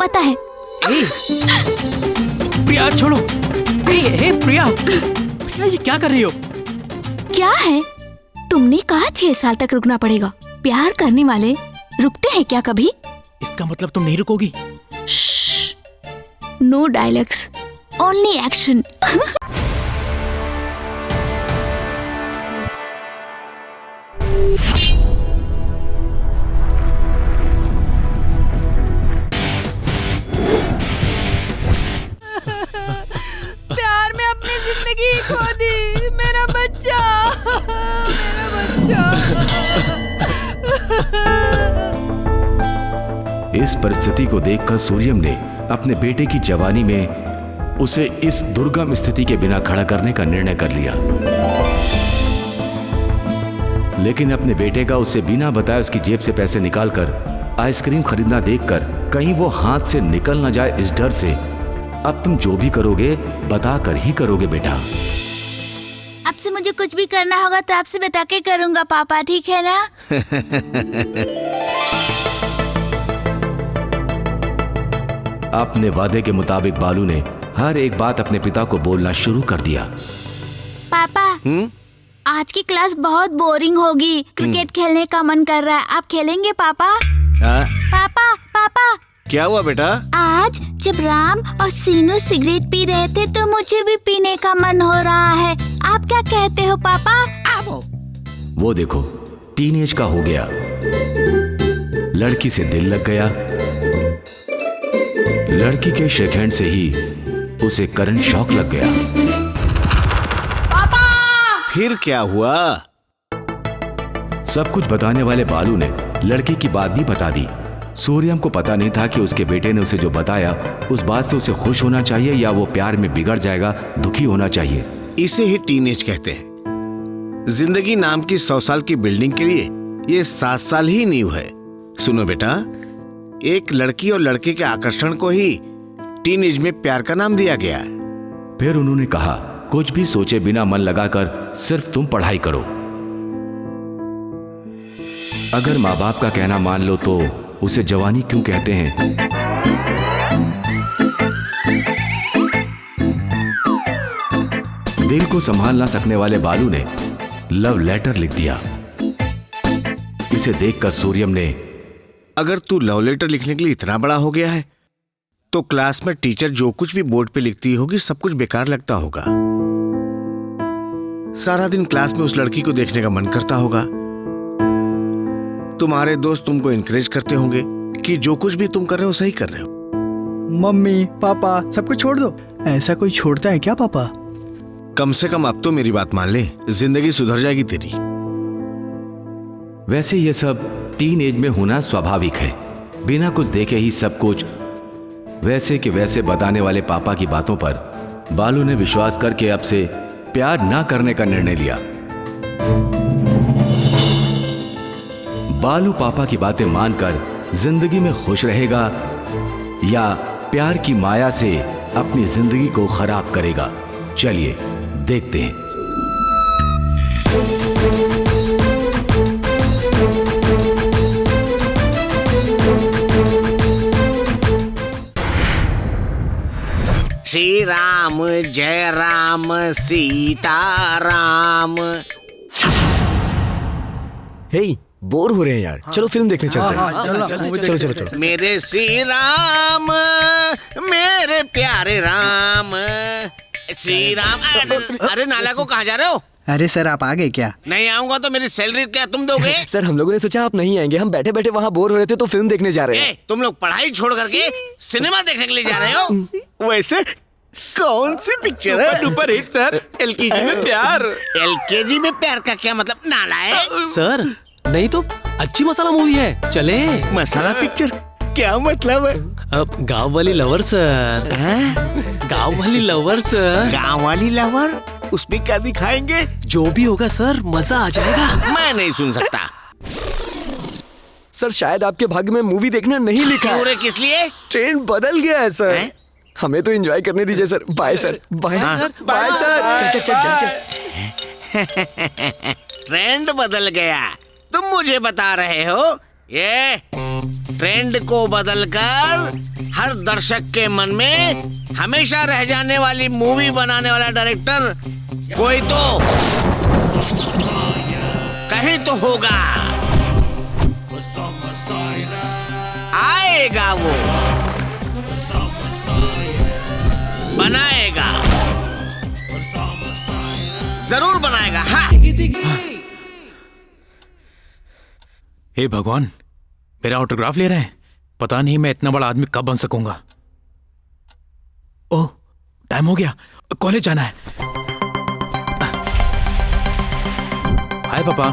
पता है। प्रिया छोड़ो। प्रिया ये क्या कर रही हो? क्या है? तुमने कहा 6 साल तक रुकना पड़ेगा। प्यार करने वाले रुकते हैं क्या कभी? इसका मतलब तुम नहीं रुकोगी? No dialogues, only action. प्यार में अपनी जिंदगी खो दी। मेरा बच्चा, मेरा बच्चा। इस परिस्थिति को देखकर सूर्यम ने अपने बेटे की जवानी में उसे इस दुर्गम स्थिति के बिना खड़ा करने का निर्णय कर लिया। लेकिन अपने बेटे का उसे बिना बताए उसकी जेब से पैसे निकालकर आइसक्रीम खरीदना देखकर कहीं वो हाथ से निकल न जाए, इस डर से अब तुम जो भी करोगे बता कर ही करोगे बेटा। अब से मुझे कुछ भी करना होगा तो आपसे बता के करूंगा पापा, ठीक है ना? अपने वादे के मुताबिक बालू ने हर एक बात अपने पिता को बोलना शुरू कर दिया। पापा, आज की क्लास बहुत बोरिंग होगी। क्रिकेट खेलने का मन कर रहा है। आप खेलेंगे पापा? पापा पापा, क्या हुआ बेटा? आज जब राम और सीनू सिगरेट पी रहे थे तो मुझे भी पीने का मन हो रहा है। आप क्या कहते हो पापा? वो देखो टीनेज का हो गया, लड़की से दिल लग गया। लड़की के शेक हैंड से ही उसे करंट शॉक लग गया। पापा! फिर क्या हुआ? सब कुछ बताने वाले बालू ने लड़की की बात भी बता दी। सूर्यम को पता नहीं था कि उसके बेटे ने उसे जो बताया उस बात से उसे खुश होना चाहिए या वो प्यार में बिगड़ जाएगा, दुखी होना चाहिए। इसे ही टीनेज कहते हैं। जिंदगी नाम की 100 साल की बिल्डिंग के लिए ये 7 साल ही नींव है। सुनो बेटा, एक लड़की और लड़के के आकर्षण को ही टीनेज में प्यार का नाम दिया गया है। फिर उन्होंने कहा, कुछ भी सोचे बिना मन लगाकर सिर्फ तुम पढ़ाई करो। अगर माँ बाप का कहना मान लो तो उसे जवानी क्यों कहते हैं? दिल को संभाल ना सकने वाले बालू ने लव लेटर लिख दिया। इसे देखकर सूर्यम ने, अगर तू लव लेटर लिखने के लिए इतना बड़ा हो गया है तो क्लास में टीचर जो कुछ भी बोर्ड पे लिखती होगी सब कुछ बेकार लगता होगा। सारा दिन क्लास में उस लड़की को देखने का मन करता होगा। तुम्हारे दोस्त तुमको इनकरेज करते होंगे कि जो कुछ भी तुम कर रहे हो सही कर रहे हो। मम्मी पापा सबको छोड़ दो। ऐसा कोई छोड़ता है क्या पापा? कम से कम अब तो मेरी बात मान ले, जिंदगी सुधर जाएगी तेरी। वैसे ये सब टीन एज में होना स्वाभाविक है। बिना कुछ देखे ही सब कुछ वैसे के वैसे बताने वाले पापा की बातों पर बालू ने विश्वास करके अब से प्यार ना करने का निर्णय लिया। बालू पापा की बातें मानकर जिंदगी में खुश रहेगा या प्यार की माया से अपनी जिंदगी को खराब करेगा? चलिए देखते हैं। श्री राम जय राम सीता राम। हे, बोर हो रहे हैं यार, चलो फिल्म देखने चलते हैं। चलो। मेरे श्री राम, मेरे प्यारे राम, श्री राम। अरे नाला को कहाँ जा रहे हो? अरे सर आप आ गए क्या? नहीं आऊंगा तो मेरी सैलरी क्या तुम दोगे? सर हम लोगों ने सोचा आप नहीं आएंगे, हम बैठे बैठे वहाँ बोर हो रहे थे तो फिल्म देखने जा रहे हैं। तुम लोग पढ़ाई छोड़ करके सिनेमा देखने के लिए जा रहे हो? वैसे कौन सी पिक्चर है? सुपर हिट सर, एलकेजी में प्यार। एलकेजी में प्यार का क्या मतलब? नालायक। सर नहीं तो अच्छी मसाला मूवी है, चले। मसाला पिक्चर क्या मतलब है? अब गाँव वाली लवर सर। गाँव वाली लवर सर। गाँव वाली लवर? उसमें क्या दिखाएंगे? जो भी होगा सर मजा आ जाएगा। मैं नहीं सुन सकता। सर शायद आपके भाग्य में मूवी देखना नहीं लिखा है। पूरे किस लिए? ट्रेंड बदल गया है सर। हमें तो एंजॉय करने दीजिए sir. Bye sir. Bye bye sir. चल। ट्रेंड बदल गया? तुम मुझे बता रहे हो? ये ट्रेंड को बदलकर हर दर्शक के मन में हमेशा रह जाने वाली मूवी बनाने वाला डायरेक्टर कोई तो कहीं तो होगा। आएगा वो, बनाएगा, जरूर बनाएगा। हाँ। हे भगवान, मेरा ऑटोग्राफ ले रहे हैं। पता नहीं मैं इतना बड़ा आदमी कब बन सकूंगा। ओह, टाइम हो गया, कॉलेज जाना है। हाय पापा।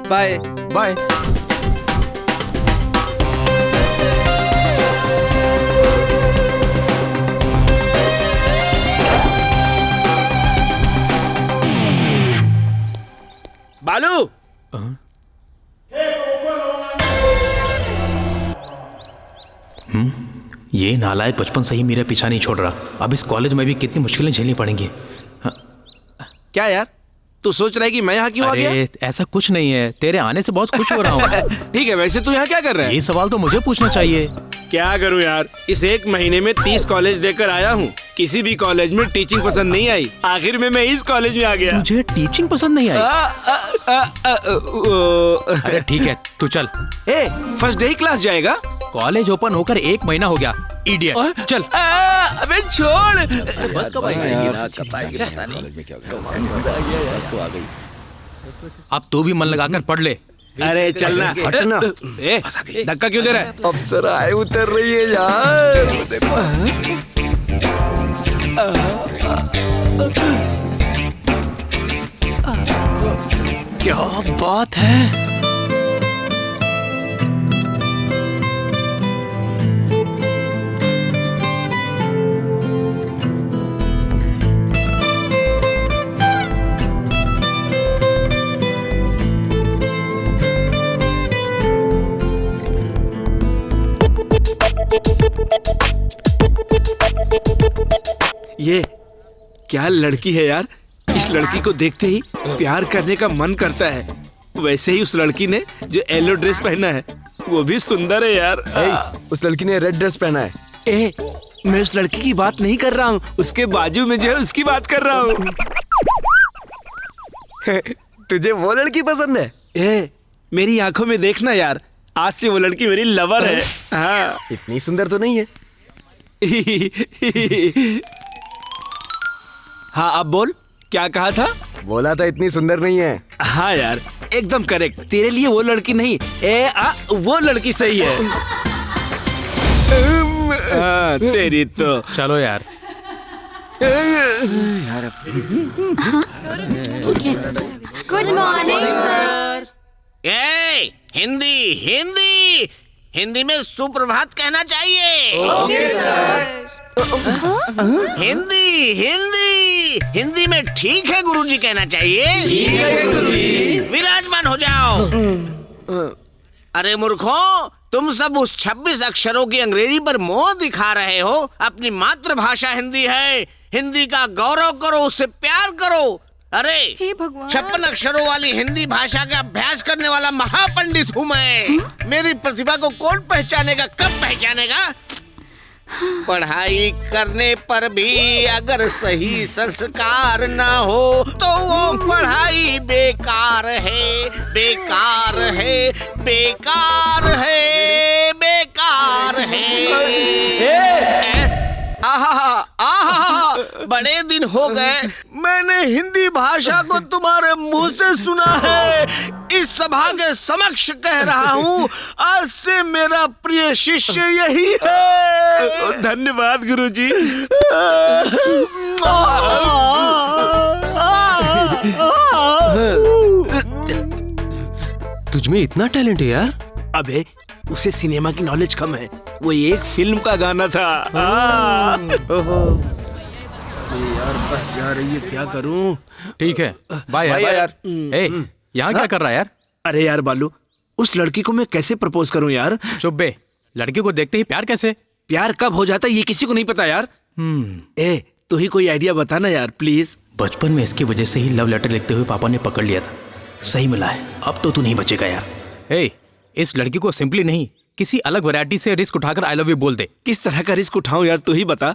Bye bye. बालू, ये नालायक बचपन से ही मेरा पीछा नहीं छोड़ रहा। अब इस कॉलेज में भी कितनी मुश्किलें झेलनी पड़ेंगी। क्या यार, तू सोच रहा है कि मैं यहाँ क्यों आ गया? अरे ऐसा कुछ नहीं है, तेरे आने से बहुत खुश हो रहा हूँ। ठीक है, वैसे तू यहाँ क्या कर रहा है? ये सवाल तो मुझे पूछना चाहिए। क्या करूं यार, इस एक महीने में 30 कॉलेज देकर आया हूँ। किसी भी कॉलेज में टीचिंग पसंद नहीं आई। आखिर में मैं इस कॉलेज में आ गया। तुझे टीचिंग पसंद नहीं आई? अरे ठीक है, तू चल। ए, फर्स्ट डे ही क्लास जाएगा? कॉलेज ओपन होकर 1 महीना हो गया, इडियट। चल। अबे छोड़। बस कब आएगी? अब तू भी मन लगाकर पढ़ ले। अरे चलना, हटना। ए, धक्का क्यों दे रहा है? अप्सरा आए उतर रही है यार। क्या बात है। ये क्या लड़की है यार। इस लड़की को देखते ही प्यार करने का मन करता है। वैसे ही उस लड़की ने जो येलो ड्रेस पहना है वो भी सुंदर है यार। उस लड़की ने रेड ड्रेस पहना है। ए, मैं उस लड़की की बात नहीं कर रहा हूँ, उसके बाजू में जो है उसकी बात कर रहा हूँ। तुझे वो लड़की पसंद है? ए, मेरी आंखों में देखना यार, आज से वो लड़की मेरी लवर है। हाँ। इतनी सुंदर तो नहीं है। हाँ, अब बोल, क्या कहा था? बोला था इतनी सुंदर नहीं है। हाँ यार, एकदम करेक्ट। तेरे लिए वो लड़की नहीं, वो लड़की सही है। तेरी तो। चलो यार। Good morning sir. ए, हिंदी हिंदी हिंदी में सुप्रभात कहना चाहिए। Okay sir. हिंदी हिंदी हिंदी में ठीक है गुरुजी कहना चाहिए। ठीक है गुरुजी। विराजमान हो जाओ। अरे मूर्खों, तुम सब उस 26 अक्षरों की अंग्रेजी पर मोह दिखा रहे हो। अपनी मातृभाषा हिंदी है, हिंदी का गौरव करो, उससे प्यार करो। अरे 56 अक्षरों वाली हिंदी भाषा का अभ्यास करने वाला महापंडित हूँ मैं। मेरी प्रतिभा को कौन पहचानेगा, कब पहचानेगा? पढ़ाई करने पर भी अगर सही संस्कार ना हो तो वो पढ़ाई बेकार है, बेकार है, बेकार है, बेकार है। आहा, बड़े दिन हो गए मैंने हिंदी भाषा को तुम्हारे मुंह से सुना है। इस सभा के समक्ष कह रहा हूँ, आज से मेरा प्रिय शिष्य यही है। धन्यवाद गुरुजी। तुझमें इतना टैलेंट है यार। अबे, उसे सिनेमा की नॉलेज कम है, वो एक फिल्म का गाना था। यार बस जा रही है, क्या करूं? ठीक है, बाय यार। ए, यहाँ क्या कर रहा है यार? अरे यार बालू, उस लड़की को मैं कैसे प्रपोज करूं यार? चुप बे, लड़की को देखते ही प्यार कैसे? प्यार कब हो जाता है ये किसी को नहीं पता यार। ए, तू ही कोई आइडिया बता ना यार प्लीज। बचपन में इसकी वजह से ही लव लेटर लिखते हुए पापा ने पकड़ लिया था। सही मिला है, अब तो तू नहीं बचेगा यार। ए, इस लड़की को सिंपली नहीं, किसी अलग वैरायटी से रिस्क उठाकर आई लव यू बोल दे। किस तरह का रिस्क उठाऊं यार, तू ही बता।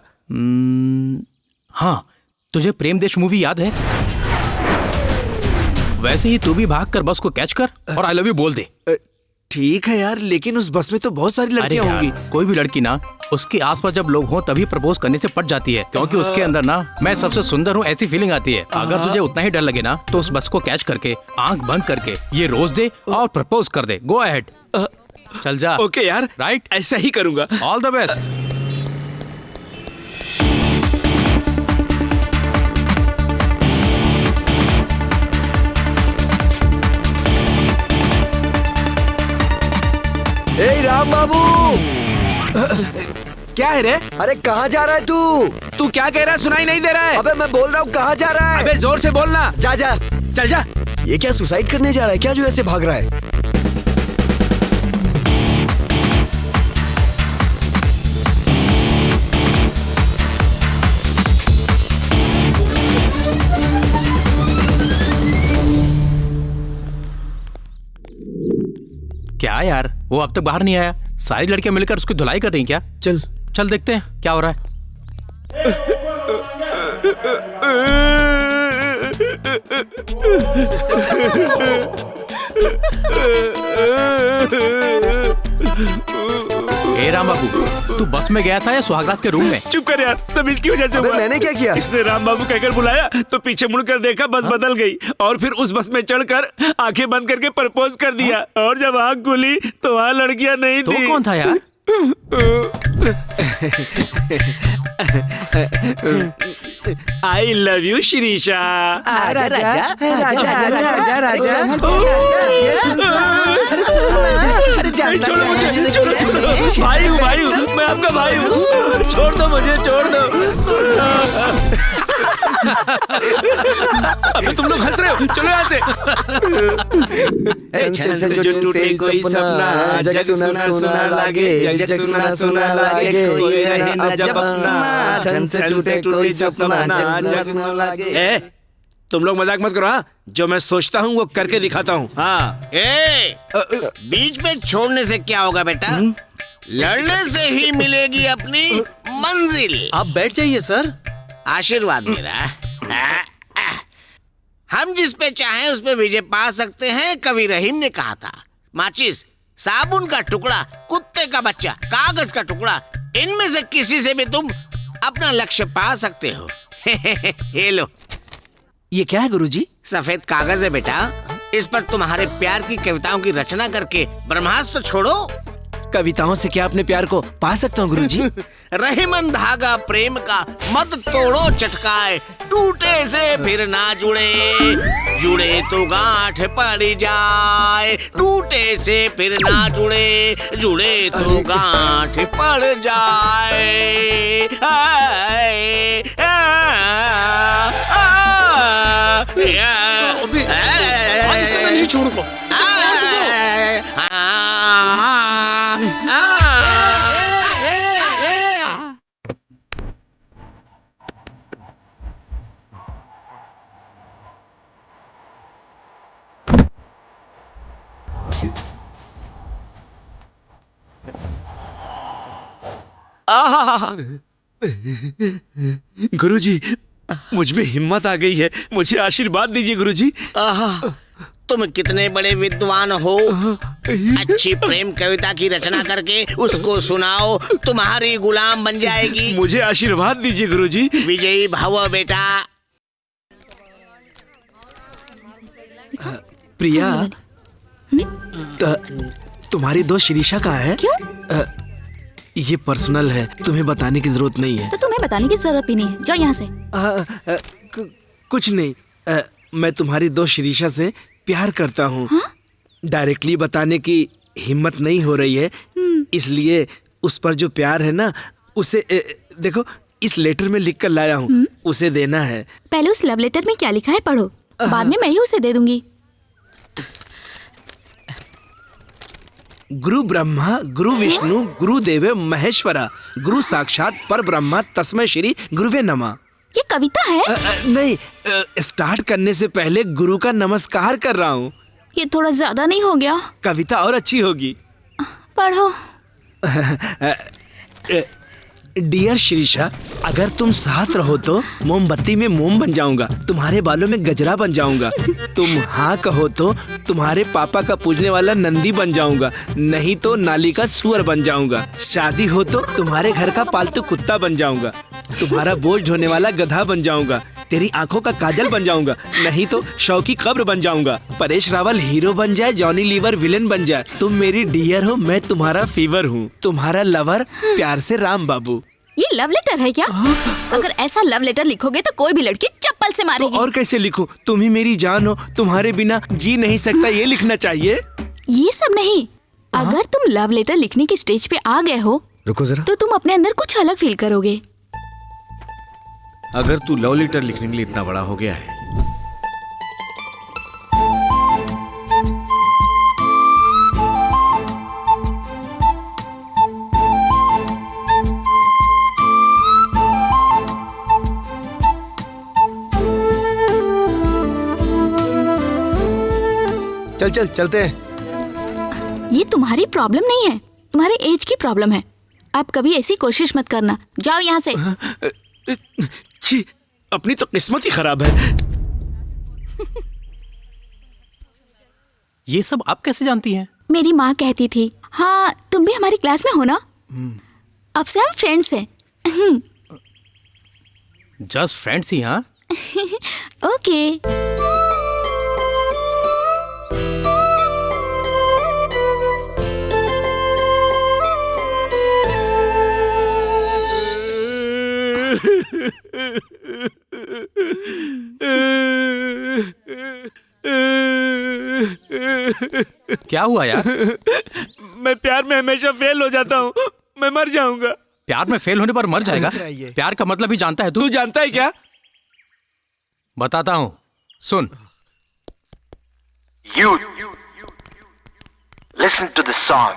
हाँ, तुझे प्रेम देश मूवी याद है? वैसे ही तू भी भाग कर बस को कैच कर और आई लव यू बोल दे। ठीक है यार, लेकिन उस बस में तो बहुत सारी लड़कियां होंगी। कोई भी लड़की ना उसके आसपास जब लोग हों तभी प्रपोज करने से पट जाती है, क्योंकि उसके अंदर ना मैं सबसे सुंदर हूँ ऐसी फीलिंग आती है। अगर तुझे उतना ही डर लगे ना तो उस बस को कैच करके आंख बंद करके ये रोज दे और प्रपोज कर दे। गो अहेड, चल जा। ओके यार, राइट, ऐसा ही करूंगा। All the best. ए राम बाबू, क्या है रे? अरे कहाँ जा रहा है तू क्या कह रहा है? सुनाई नहीं दे रहा है। अबे मैं बोल रहा हूँ कहाँ जा रहा है? अबे जोर से बोलना। जा जा, चल जा। ये क्या सुसाइड करने जा रहा है क्या जो ऐसे भाग रहा है? क्या यार, वो अब तक बाहर नहीं आया? सारी लड़कियां मिलकर उसकी धुलाई कर रही क्या? चल चल देखते हैं क्या हो रहा है। ए राम बाबू, तू बस में गया था या सुहागरात के रूम में? चुप कर यार, सब इसकी वजह से हुआ। मैंने क्या किया? इसने राम बाबू कहकर बुलाया तो पीछे मुड़कर देखा, बस बदल गई और फिर उस बस में चढ़कर आंखें बंद करके प्रपोज कर दिया। और जब आंख खुली तो वहाँ लड़कियां नहीं तो थी। कौन था यार? I love you Shirisha. छोड़ो मुझे, छोड़ो। भाई हूँ, भाई हूँ, मैं आपका भाई हूँ। छोड़ दो मुझे, छोड़ दो। अबे तुम लोग हंस रहे हो, चलो यहाँ से। छन से जो टूटे कोई सपना, जग सुना सुना लागे, जग सुना सुना लागे, कोई रहे न जब अपना। छन से टूटे कोई सपना, जग सुना लागे। ए, तुम लोग मजाक मत करो। हाँ, जो मैं सोचता हूँ वो करके दिखाता हूँ। हाँ, बीच में छोड़ने से क्या होगा बेटा? लड़ने से ही मिलेगी अपनी मंजिल। आप बैठ जाइए सर। आशीर्वाद मेरा। हम जिस पे चाहें उस पे विजय पा सकते हैं, कवि रहीम ने कहा था। माचिस, साबुन का टुकड़ा, कुत्ते का बच्चा, कागज का टुकड़ा, इनमें से किसी से भी तुम अपना लक्ष्य पा सकते हो। ये लो। ये क्या है गुरुजी? सफेद कागज है बेटा, इस पर तुम्हारे प्यार की कविताओं की रचना करके ब्रह्मास्त्र छोड़ो। कविताओं से क्या अपने प्यार को पा सकता हूँ गुरुजी? रहीमन धागा प्रेम का मत तोड़ो चटकाए, टूटे से फिर ना जुड़े, जुड़े तो गांठ पड़ जाए, टूटे से फिर ना जुड़े, जुड़े तो गांठ पड़ जाए। आज से मैं नहीं छोड़ूंगा। गुरुजी, मुझ में हिम्मत आ गई है, मुझे आशीर्वाद दीजिए गुरुजी। तुम कितने बड़े विद्वान हो। अच्छी प्रेम कविता की रचना करके उसको सुनाओ, तुम्हारी गुलाम बन जाएगी। मुझे आशीर्वाद दीजिए गुरुजी। विजयी भव बेटा। प्रिया, तुम्हारी दोस्त शिरीषा कहाँ है? क्यों? ये पर्सनल है, तुम्हें बताने की जरूरत नहीं है। तो तुम्हें बताने की जरूरत भी नहीं है, जाओ यहाँ से। कुछ नहीं, मैं तुम्हारी दोस्त शिरीषा से प्यार करता हूँ। डायरेक्टली बताने की हिम्मत नहीं हो रही है, इसलिए उस पर जो प्यार है ना, उसे देखो इस लेटर में लिख कर लाया हूँ, उसे देना है। पहले उस लव लेटर में क्या लिखा है पढ़ो, बाद में मैं ही उसे दे दूंगी। गुरु ब्रह्मा गुरु विष्णु गुरु देव महेश्वरा गुरु साक्षात पर ब्रह्मा तस्मै श्री गुरुवे नमः। ये कविता है? नहीं, स्टार्ट करने से पहले गुरु का नमस्कार कर रहा हूँ। ये थोड़ा ज्यादा नहीं हो गया? कविता और अच्छी होगी। पढ़ो। डियर शिरीषा, अगर तुम साथ रहो तो मोमबत्ती में मोम बन जाऊंगा, तुम्हारे बालों में गजरा बन जाऊंगा। तुम हाँ कहो तो तुम्हारे पापा का पूजने वाला नंदी बन जाऊंगा, नहीं तो नाली का सुअर बन जाऊंगा। शादी हो तो तुम्हारे घर का पालतू कुत्ता बन जाऊंगा, तुम्हारा बोझ ढोने वाला गधा बन जाऊंगा। तेरी आंखों का काजल बन जाऊंगा, नहीं तो शव की कब्र बन जाऊंगा। परेश रावल हीरो बन जाए, जॉनी लीवर विलेन बन जाए। तुम मेरी डियर हो, मैं तुम्हारा फीवर हूँ, तुम्हारा लवर, प्यार से राम बाबू। ये लव लेटर है क्या? अगर ऐसा लव लेटर लिखोगे तो कोई भी लड़की चप्पल से मारेगी। तो और कैसे लिखूं? तुम ही मेरी जान हो, तुम्हारे बिना जी नहीं सकता, ये लिखना चाहिए। ये सब नहीं, अगर तुम लव लेटर लिखने की स्टेज पे आ गए हो, रुको जरा, तो तुम अपने अंदर कुछ अलग फील करोगे। अगर तू लव लेटर लिखने के लिए इतना बड़ा हो गया है, चल चलते हैं। ये तुम्हारी प्रॉब्लम नहीं है, तुम्हारे एज की प्रॉब्लम है। अब कभी ऐसी कोशिश मत करना, जाओ यहाँ से। छी, अपनी तो किस्मत ही खराब है। ये सब आप कैसे जानती हैं? मेरी माँ कहती थी। हाँ, तुम भी हमारी क्लास में हो ना? अब से हम फ्रेंड्स हैं। जस्ट फ्रेंड्स ही? हाँ ओके। क्या हुआ यार? मैं प्यार में हमेशा फेल हो जाता हूँ, मैं मर जाऊंगा। प्यार में फेल होने पर मर जाएगा? प्यार का मतलब ही जानता है तू? तू जानता है क्या? बताता हूँ, सुन। Youth, listen to the song.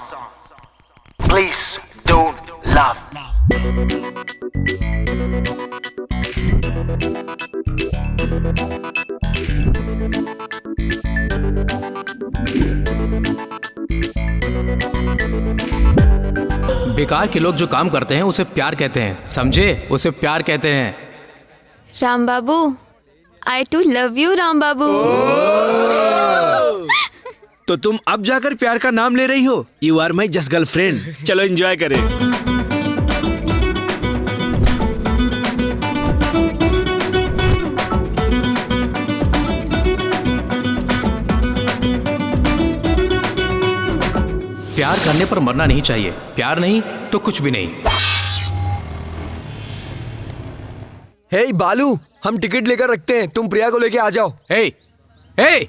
Please don't laugh. बेकार के लोग जो काम करते हैं उसे प्यार कहते हैं, समझे? उसे प्यार कहते हैं। राम बाबू, I too love you, Ram बाबू। तो तुम अब जाकर प्यार का नाम ले रही हो? You are my just girlfriend. चलो एंजॉय करें। प्यार करने पर मरना नहीं चाहिए, प्यार नहीं तो कुछ भी नहीं। हे बालू, हम टिकट लेकर रखते हैं, तुम प्रिया को लेके आ जाओ। हे हे,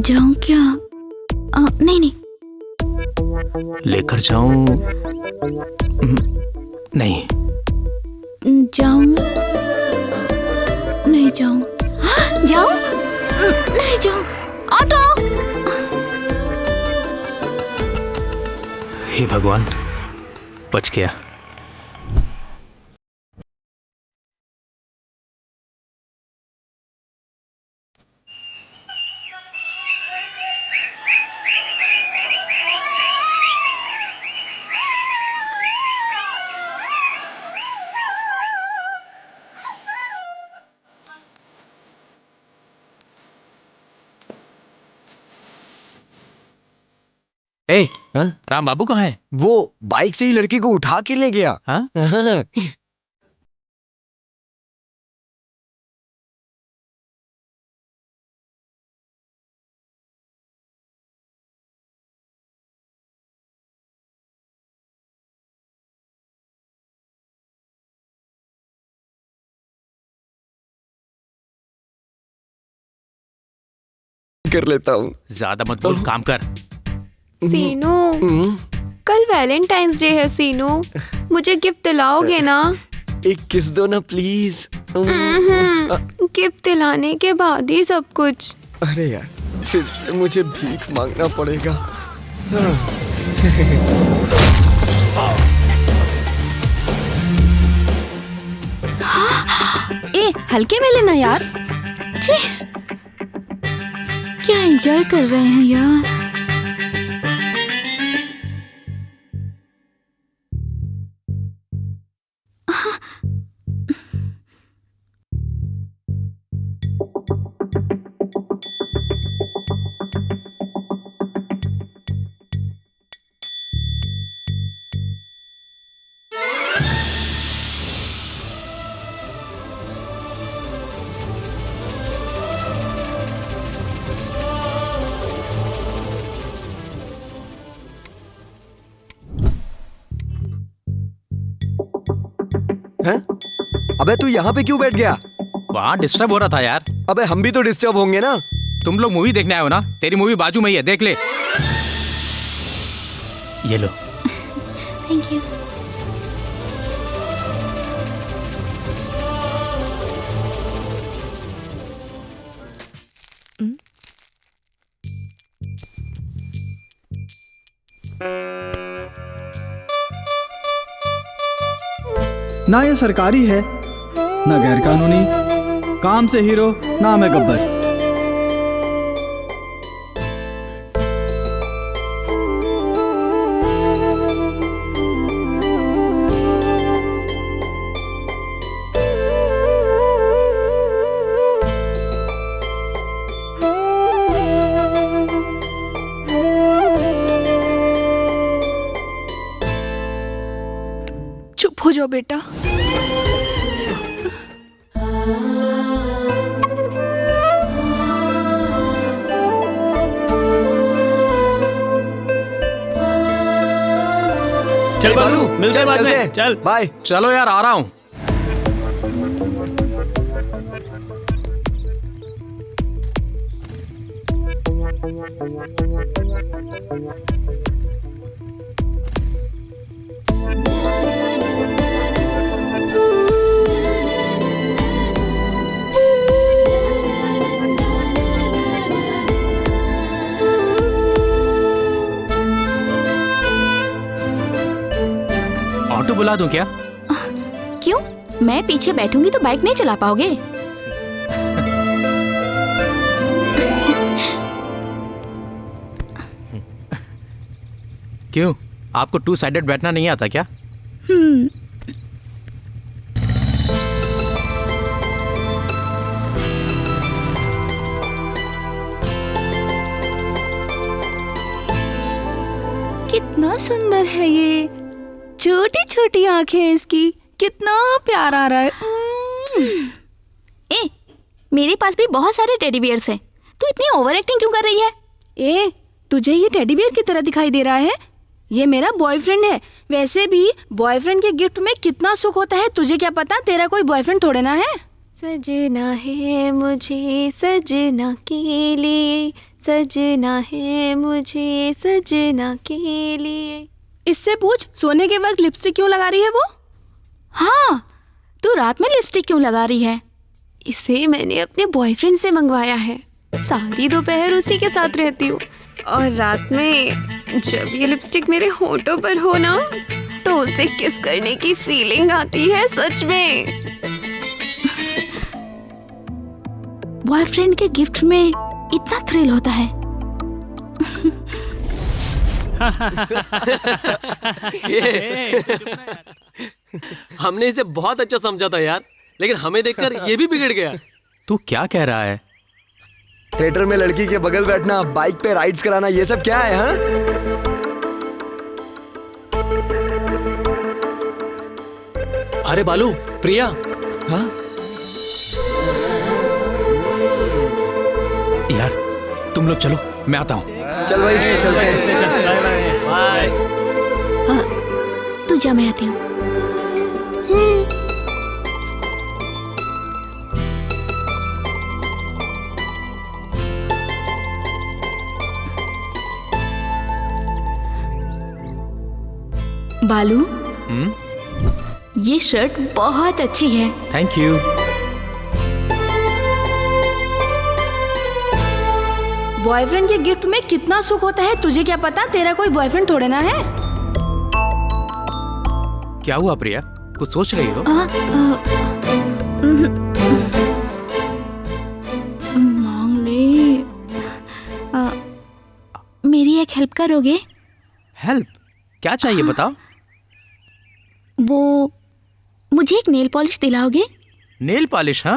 जाऊं क्या? नहीं नहीं। लेकर जाऊं? नहीं। जाऊं? नहीं जाऊं। जाऊं? नहीं जाऊं। ऑटो! हे भगवान, बच गया। ए, राम बाबू कहाँ है? वो बाइक से ही लड़की को उठा के ले गया। हाँ? कर लेता हूँ। ज्यादा मत बोल, काम कर। सीनू, कल वैलेंटाइंस डे है सीनू, मुझे गिफ्ट दिलाओगे ना? एक किस दो ना प्लीज। गिफ्ट दिलाने के बाद ही सब कुछ। अरे यार, फिर से मुझे भीख मांगना पड़ेगा। ए, हल्के में लेना यार। छी, क्या एंजॉय कर रहे हैं यार। हैं? अबे तू यहाँ पे क्यों बैठ गया? वहाँ डिस्टर्ब हो रहा था यार। अबे हम भी तो डिस्टर्ब होंगे ना। तुम लोग मूवी देखने आए हो ना, तेरी मूवी बाजू में ही है, देख ले। ये लो। Thank you. ना ये सरकारी है ना गैर कानूनी, काम से हीरो नाम है गब्बर। चुप हो जाओ बेटा। चल बालू, मिलते हैं बाद चलते में। हैं। चल बाय। चलो यार, आ रहा हूँ। ऑटो बुला दूं क्या? क्यों? मैं पीछे बैठूंगी तो बाइक नहीं चला पाओगे? क्यों, आपको टू साइडेड बैठना नहीं आता क्या? कितना सुंदर है ये, छोटी छोटी आंखें हैं इसकी, कितना प्यार आ रहा है। ए, मेरे पास भी बहुत सारे टेडी बियर्स हैं। तू इतनी ओवर एक्टिंग क्यों कर रही है? ए, तुझे ये टेडी बियर की तरह दिखाई दे रहा है? ये मेरा बॉयफ्रेंड है। वैसे भी बॉयफ्रेंड के गिफ्ट में कितना सुख होता है, तुझे क्या पता? तेरा कोई बॉयफ्रेंड थोड़े ना है। सजना है मुझे सजना के लिए, सजना है मुझे सजना के लिए। इससे पूछ, सोने के वक्त लिपस्टिक क्यों लगा रही है वो? हाँ, तू रात में लिपस्टिक क्यों लगा रही है? इसे मैंने अपने बॉयफ्रेंड से मंगवाया है। सारी दोपहर उसी के साथ रहती हूँ और रात में जब ये लिपस्टिक मेरे होठों पर हो ना, तो उसे किस करने की फीलिंग आती है सच में। बॉयफ्रेंड के गिफ्ट में इतना थ्रिल होता है। हमने इसे बहुत अच्छा समझा था यार, लेकिन हमें देखकर ये भी बिगड़ गया। तू क्या कह रहा है? थिएटर में लड़की के बगल बैठना, बाइक पे राइड्स कराना, ये सब क्या है? हाँ, अरे बालू, प्रिया। हाँ? यार तुम लोग चलो, मैं आता हूँ। चल भाई, चलते हैं। बाय। तू जा, मैं आती हूँ। बालू, हम्म, ये शर्ट बहुत अच्छी है। Thank you. बॉयफ्रेंड के गिफ्ट में कितना सुख होता है तुझे क्या पता? तेरा कोई बॉयफ्रेंड थोड़े ना है। क्या हुआ प्रिया, कुछ सोच रही हो? मांग ले। मेरी एक हेल्प करोगे? हेल्प? क्या चाहिए बताओ। वो मुझे एक नेल पॉलिश दिलाओगे? Nail polish? हाँ,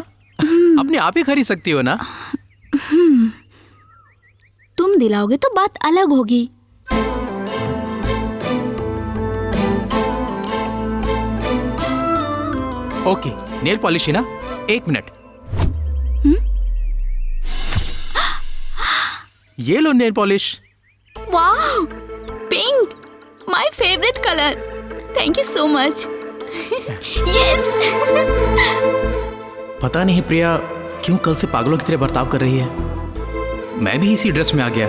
अपने आप ही खरीद सकती हो ना। तुम दिलाओगे तो बात अलग होगी। ओके, नेल पॉलिश ही ना। 1 मिनट। ये लो नेल पॉलिश। वाह, pink, my favourite colour. Thank you so much. Yes. पता नहीं प्रिया क्यों कल से पागलों की तरह बर्ताव कर रही है। मैं भी इसी ड्रेस में आ गया।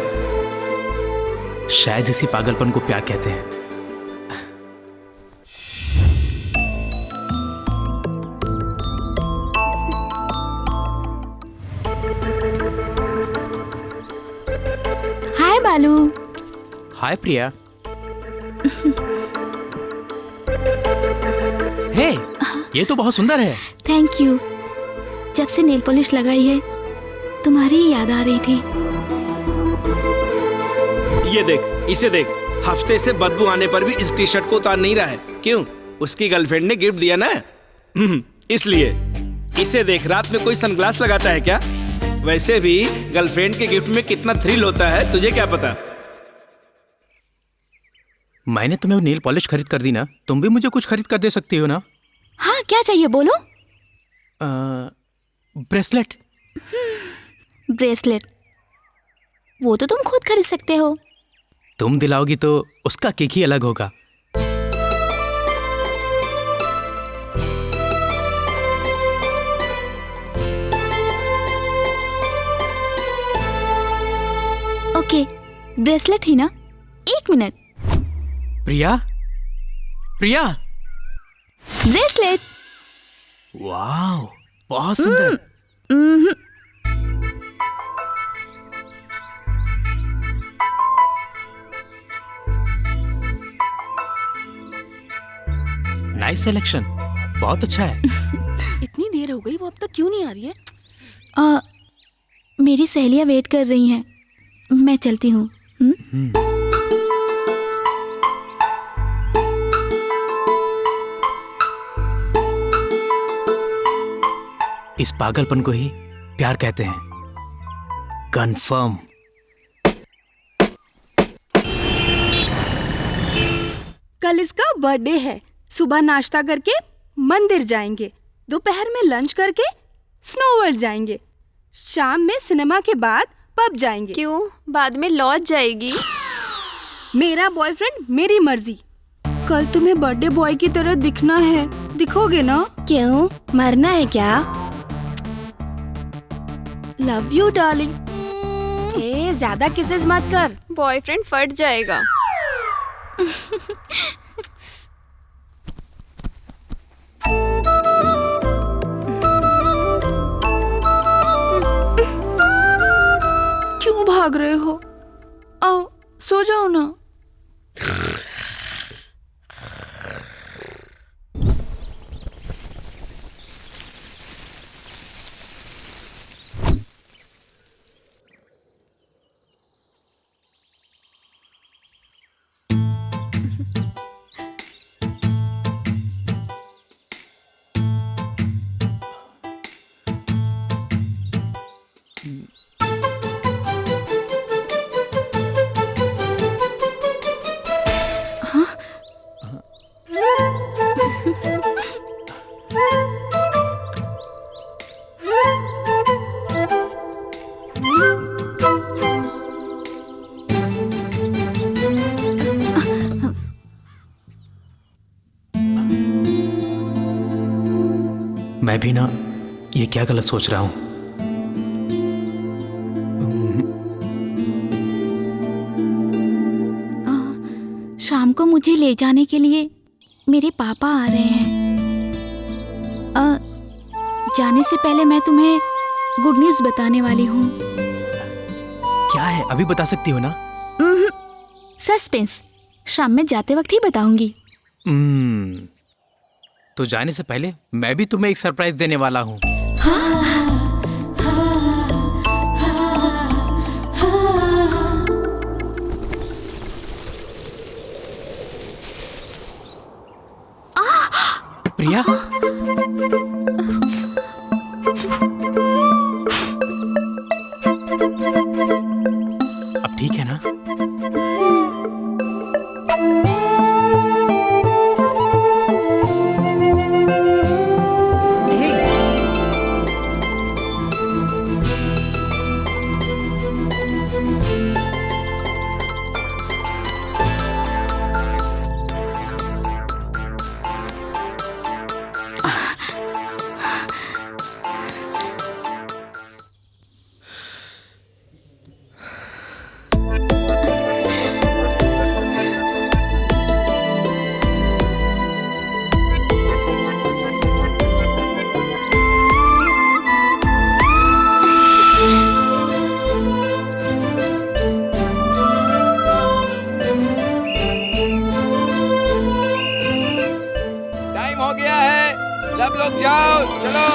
शायद इसी पागलपन को प्यार कहते हैं। हाय बालू। हाय प्रिया। हे, ये तो बहुत सुंदर है। Thank you. जब से नेल पॉलिश लगाई है तुम्हारी ही याद आ रही थी। ये देख, इसे देख, हफ्ते से बदबू आने पर भी इस टी शर्ट को उतार नहीं रहा है। क्यों? उसकी गर्लफ्रेंड ने गिफ्ट दिया ना, इसलिए। इसे देख, रात में कोई सनग्लास लगाता है क्या? वैसे भी गर्लफ्रेंड के गिफ्ट में कितना थ्रिल होता है तुझे क्या पता। मैंने तुम्हें नेल पॉलिश खरीद कर दी ना, तुम भी मुझे कुछ खरीद कर दे सकती हो ना। हाँ, क्या चाहिए बोलो। ब्रेसलेट। ब्रेसलेट? वो तो तुम खुद खरीद सकते हो। तुम दिलाओगी तो उसका केक ही अलग होगा। ओके, ब्रेसलेट ही ना। 1 मिनट। प्रिया, प्रिया। ब्रेसलेट। वाह, बहुत सुंदर। नाइस सिलेक्शन, बहुत अच्छा है। इतनी देर हो गई, वो अब तक क्यों नहीं आ रही है? मेरी सहेलियां वेट कर रही हैं, मैं चलती हूँ। इस पागलपन को ही प्यार कहते हैं। कंफर्म। कल इसका बर्थडे है। सुबह नाश्ता करके मंदिर जाएंगे, दोपहर में लंच करके स्नो वर्ल्ड जाएंगे, शाम में सिनेमा के बाद पब जाएंगे। क्यों? बाद में लॉज जाएगी। मेरा बॉयफ्रेंड, मेरी मर्जी। कल तुम्हें बर्थडे बॉय की तरह दिखना है, दिखोगे ना? क्यों, मरना है क्या? Love you darling. ज्यादा किसेस मत कर, बॉयफ्रेंड फट जाएगा। क्यों भाग रहे हो? आओ सो जाओ ना। मैं भी ना ये क्या गलत सोच रहा हूँ। शाम को मुझे मुझे ले जाने के लिए मेरे पापा आ रहे हैं। जाने से पहले मैं तुम्हें गुड न्यूज़ बताने वाली हूँ। क्या है, अभी बता सकती हो ना? सस्पेंस, शाम में जाते वक्त ही बताऊंगी। तो जाने से पहले मैं भी तुम्हें एक सरप्राइज देने वाला हूँ। प्रिया, अब ठीक है ना? सब लोग जाओ, चलो।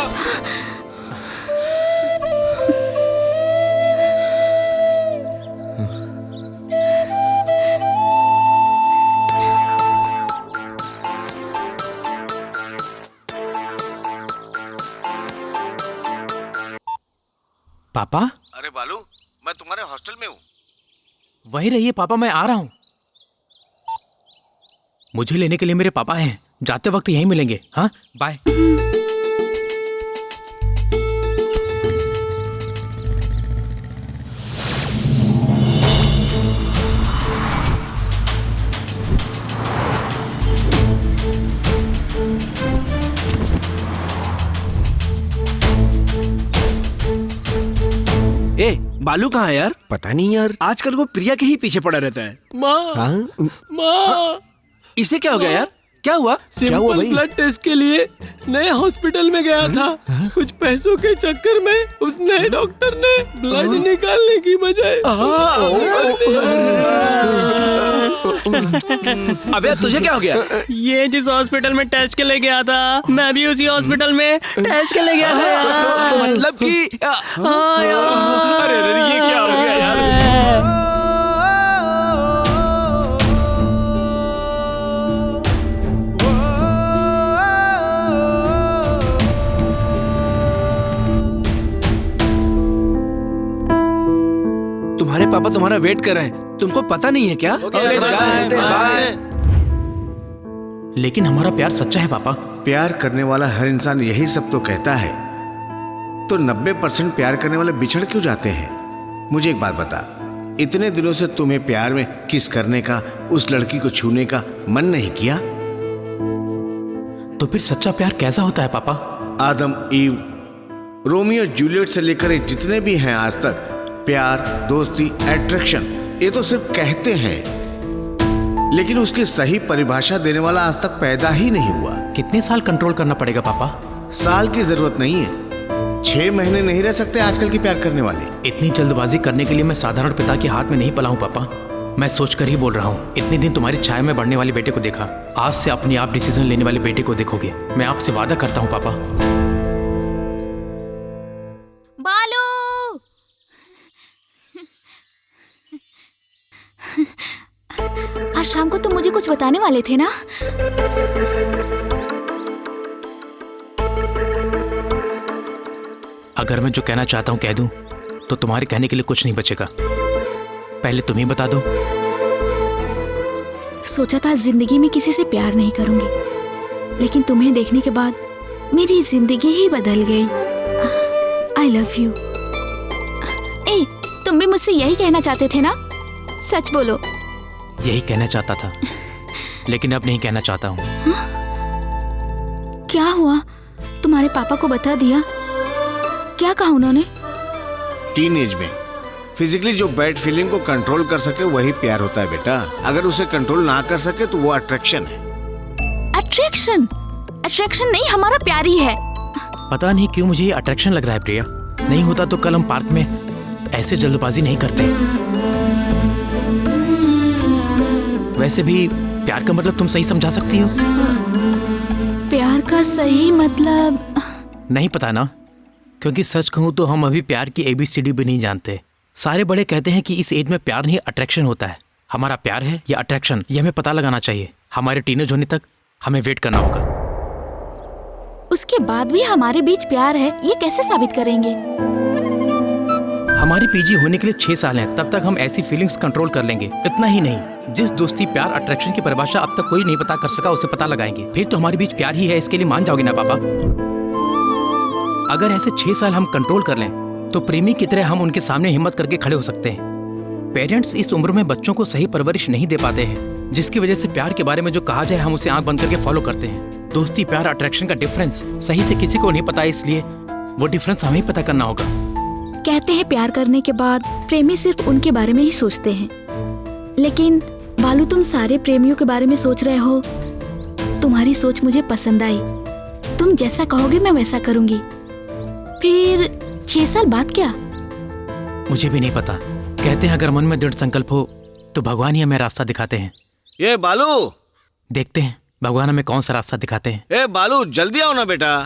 पापा? अरे बालू, मैं तुम्हारे हॉस्टल में हूँ। वहीं रहिए पापा, मैं आ रहा हूँ। मुझे लेने के लिए मेरे पापा हैं, जाते वक्त यहीं मिलेंगे। हाँ, बाय। ए, बालू कहाँ है यार? पता नहीं यार, आजकल वो प्रिया के ही पीछे पड़ा रहता है। माँ, माँ, इसे क्या हो गया यार? क्या हुआ? सिंपल ब्लड टेस्ट के लिए नए हॉस्पिटल में गया था। कुछ पैसों के चक्कर में उस नए डॉक्टर ने ब्लड निकालने की बजाय अबे तुझे क्या हो गया? ये जिस हॉस्पिटल में टेस्ट के लिए गया था, मैं भी उसी हॉस्पिटल में टेस्ट के लिए गया था यार। मतलब कि हाँ यार। अरे ये क्या हो गया यार? तुम्हारे पापा तुम्हारा वेट कर रहे हैं, तुमको पता नहीं है क्या? लेकिन हमारा प्यार सच्चा है पापा। प्यार करने वाला हर इंसान यही सब तो कहता है, तो 90% प्यार करने वाले बिछड़ क्यों जाते हैं? मुझे एक बात बता, इतने दिनों से तुम्हें प्यार में किस करने का, उस लड़की को छूने का मन नहीं किया? तो फिर सच्चा प्यार कैसा होता है पापा? आदम, ईव, रोमियो जूलियट से लेकर ये जितने भी हैं आज तक, प्यार, दोस्ती, अट्रैक्शन, ये तो सिर्फ कहते हैं, लेकिन उसकी सही परिभाषा देने वाला आज तक पैदा ही नहीं हुआ। कितने साल कंट्रोल करना पड़ेगा पापा? साल की जरूरत नहीं है, 6 महीने नहीं रह सकते आजकल की प्यार करने वाले। इतनी जल्दबाजी करने के लिए मैं साधारण पिता के हाथ में नहीं पला हूँ पापा। मैं सोचकर ही बोल रहा हूँ। इतने दिन तुम्हारी छाया में बढ़ने वाले बेटे को देखा, आज से अपने आप डिसीजन लेने वाले बेटे को देखोगे। मैं आपसे वादा करता हूँ पापा। बालू, आज शाम को तुम मुझे कुछ बताने वाले थे ना? अगर मैं जो कहना चाहता हूँ कह दूं, तो तुम्हारे कहने के लिए कुछ नहीं बचेगा। पहले तुम ही बता दो। सोचा था जिंदगी में किसी से प्यार नहीं करूंगी, लेकिन तुम्हें देखने के बाद मेरी जिंदगी ही बदल गई। I love you. ए, तुम भी मुझसे यही कहना चाहते थे ना? सच बोलो। यही कहना चाहता था, लेकिन अब नहीं कहना चाहता हूँ। क्या हुआ? तुम्हारे पापा को बता दिया? क्या कहा उन्होंने? टीनेज में फिजिकली जो बैड फीलिंग को कंट्रोल कर सके वही प्यार होता है बेटा। अगर उसे कंट्रोल ना कर सके तो वो अट्रैक्शन है। अट्रैक्शन? अट्रैक्शन नहीं, हमारा प्यार ही है। पता नहीं क्यों मुझे ये अट्रैक्शन लग रहा है प्रिया। नहीं होता तो कल हम पार्क में ऐसे जल्दबाजी नहीं करते। वैसे भी प्यार का मतलब तुम सही समझा सकती हो? प्यार का सही मतलब नहीं पता ना, क्योंकि सच कहूं तो हम अभी प्यार की ABCD भी नहीं जानते। सारे बड़े कहते हैं कि इस एज में प्यार नहीं अट्रैक्शन होता है। हमारा प्यार है या अट्रैक्शन, ये हमें पता लगाना चाहिए। हमारे टीनेज होने तक हमें वेट करना होगा। उसके बाद भी हमारे बीच प्यार है, ये कैसे साबित करेंगे? हमारी PG होने के लिए 6 साल हैं, तब तक हम ऐसी फीलिंग्स कंट्रोल कर लेंगे। इतना ही नहीं, जिस दोस्ती प्यार अट्रैक्शन की परिभाषा अब तक कोई नहीं पता कर सका उसे पता लगाएंगे। फिर तो हमारे बीच प्यार ही है, इसके लिए मान जाओगे ना पापा? अगर ऐसे 6 साल हम कंट्रोल कर लें तो प्रेमी की तरह हम उनके सामने हिम्मत करके खड़े हो सकते हैं। पेरेंट्स इस उम्र में बच्चों को सही परवरिश नहीं दे पाते हैं, जिसकी वजह से प्यार के बारे में जो कहा जाए हम उसे आंख बंद करके फॉलो करते हैं। दोस्ती प्यार अट्रैक्शन का डिफरेंस सही से किसी को नहीं पता, इसलिए वो डिफरेंस हमें ही पता करना होगा। कहते हैं प्यार करने के बाद प्रेमी सिर्फ उनके बारे में ही सोचते हैं, लेकिन बालू तुम सारे प्रेमियों के बारे में सोच रहे हो। तुम्हारी सोच मुझे पसंद आई। तुम जैसा कहोगे मैं वैसा करूंगी। फिर 6 साल बाद क्या? मुझे भी नहीं पता। कहते हैं अगर मन में दृढ़ संकल्प हो तो भगवान ही हमें रास्ता दिखाते हैं। ये बालू, देखते हैं भगवान हमें कौन सा रास्ता दिखाते हैं। ए बालू, जल्दी आओ ना बेटा।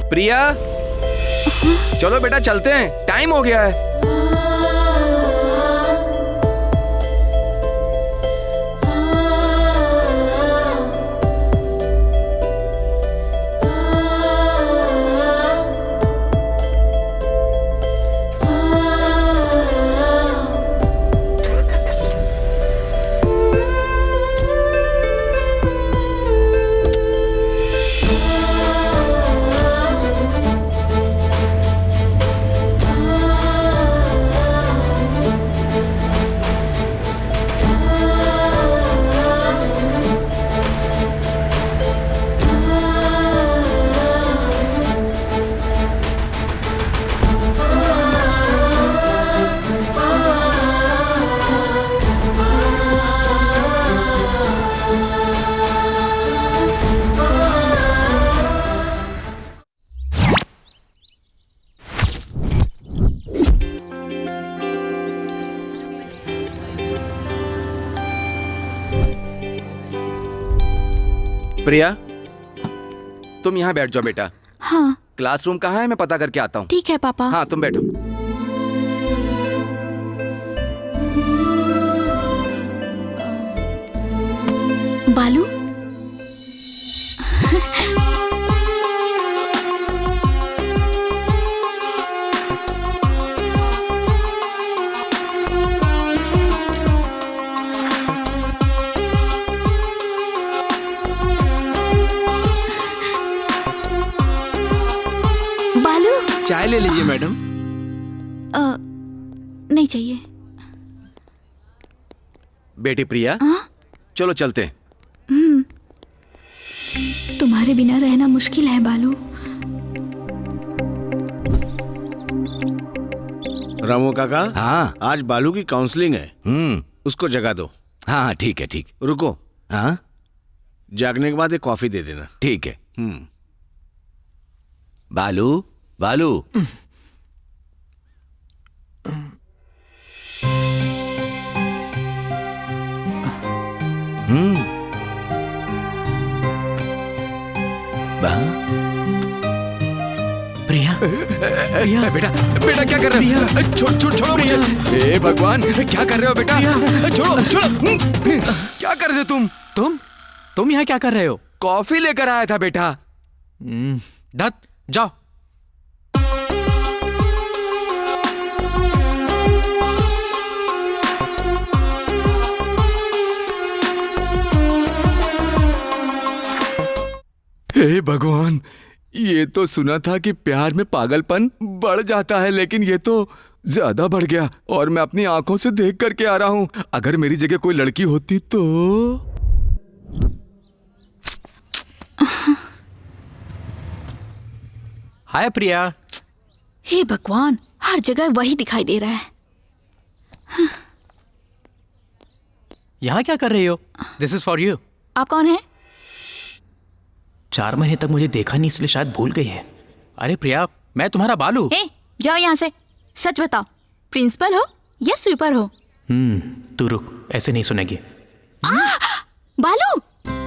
प्रिया, चलो बेटा चलते हैं, टाइम हो गया है। प्रिया, तुम यहाँ बैठ जाओ बेटा। हाँ। क्लासरूम कहाँ है, मैं पता करके आता हूँ। ठीक है पापा। हाँ तुम बैठो। बालू, चाय ले लीजिए मैडम। नहीं चाहिए। बेटी प्रिया, चलो चलते हैं। तुम्हारे बिना रहना मुश्किल है बालू। रामू काका, हाँ आज बालू की काउंसलिंग है। उसको जगा दो। हाँ ठीक है, ठीक। रुको। हाँ, जागने के बाद एक कॉफी दे देना। ठीक है। बालू, बालू। प्रिया, प्रिया, बेटा, बेटा क्या कर रहे हो? छोड़ो मुझे। हे भगवान, क्या कर रहे हो बेटा? छोड़ो। क्या कर रहे हो तुम यहाँ क्या कर रहे हो? कॉफी लेकर आया था बेटा। दत्त, जाओ। हे भगवान, ये तो सुना था कि प्यार में पागलपन बढ़ जाता है, लेकिन ये तो ज्यादा बढ़ गया और मैं अपनी आंखों से देख करके आ रहा हूं। अगर मेरी जगह कोई लड़की होती तो। हाय प्रिया। हे भगवान, हर जगह वही दिखाई दे रहा है। यहाँ क्या कर रही हो? This is for you. आप कौन है? 4 महीने तक मुझे देखा नहीं, इसलिए शायद भूल गई है। अरे प्रिया, मैं तुम्हारा बालू। हे, जाओ यहाँ से। सच बताओ, प्रिंसिपल हो या स्वीपर हो? तू रुक, ऐसे नहीं सुनेगी। बालू,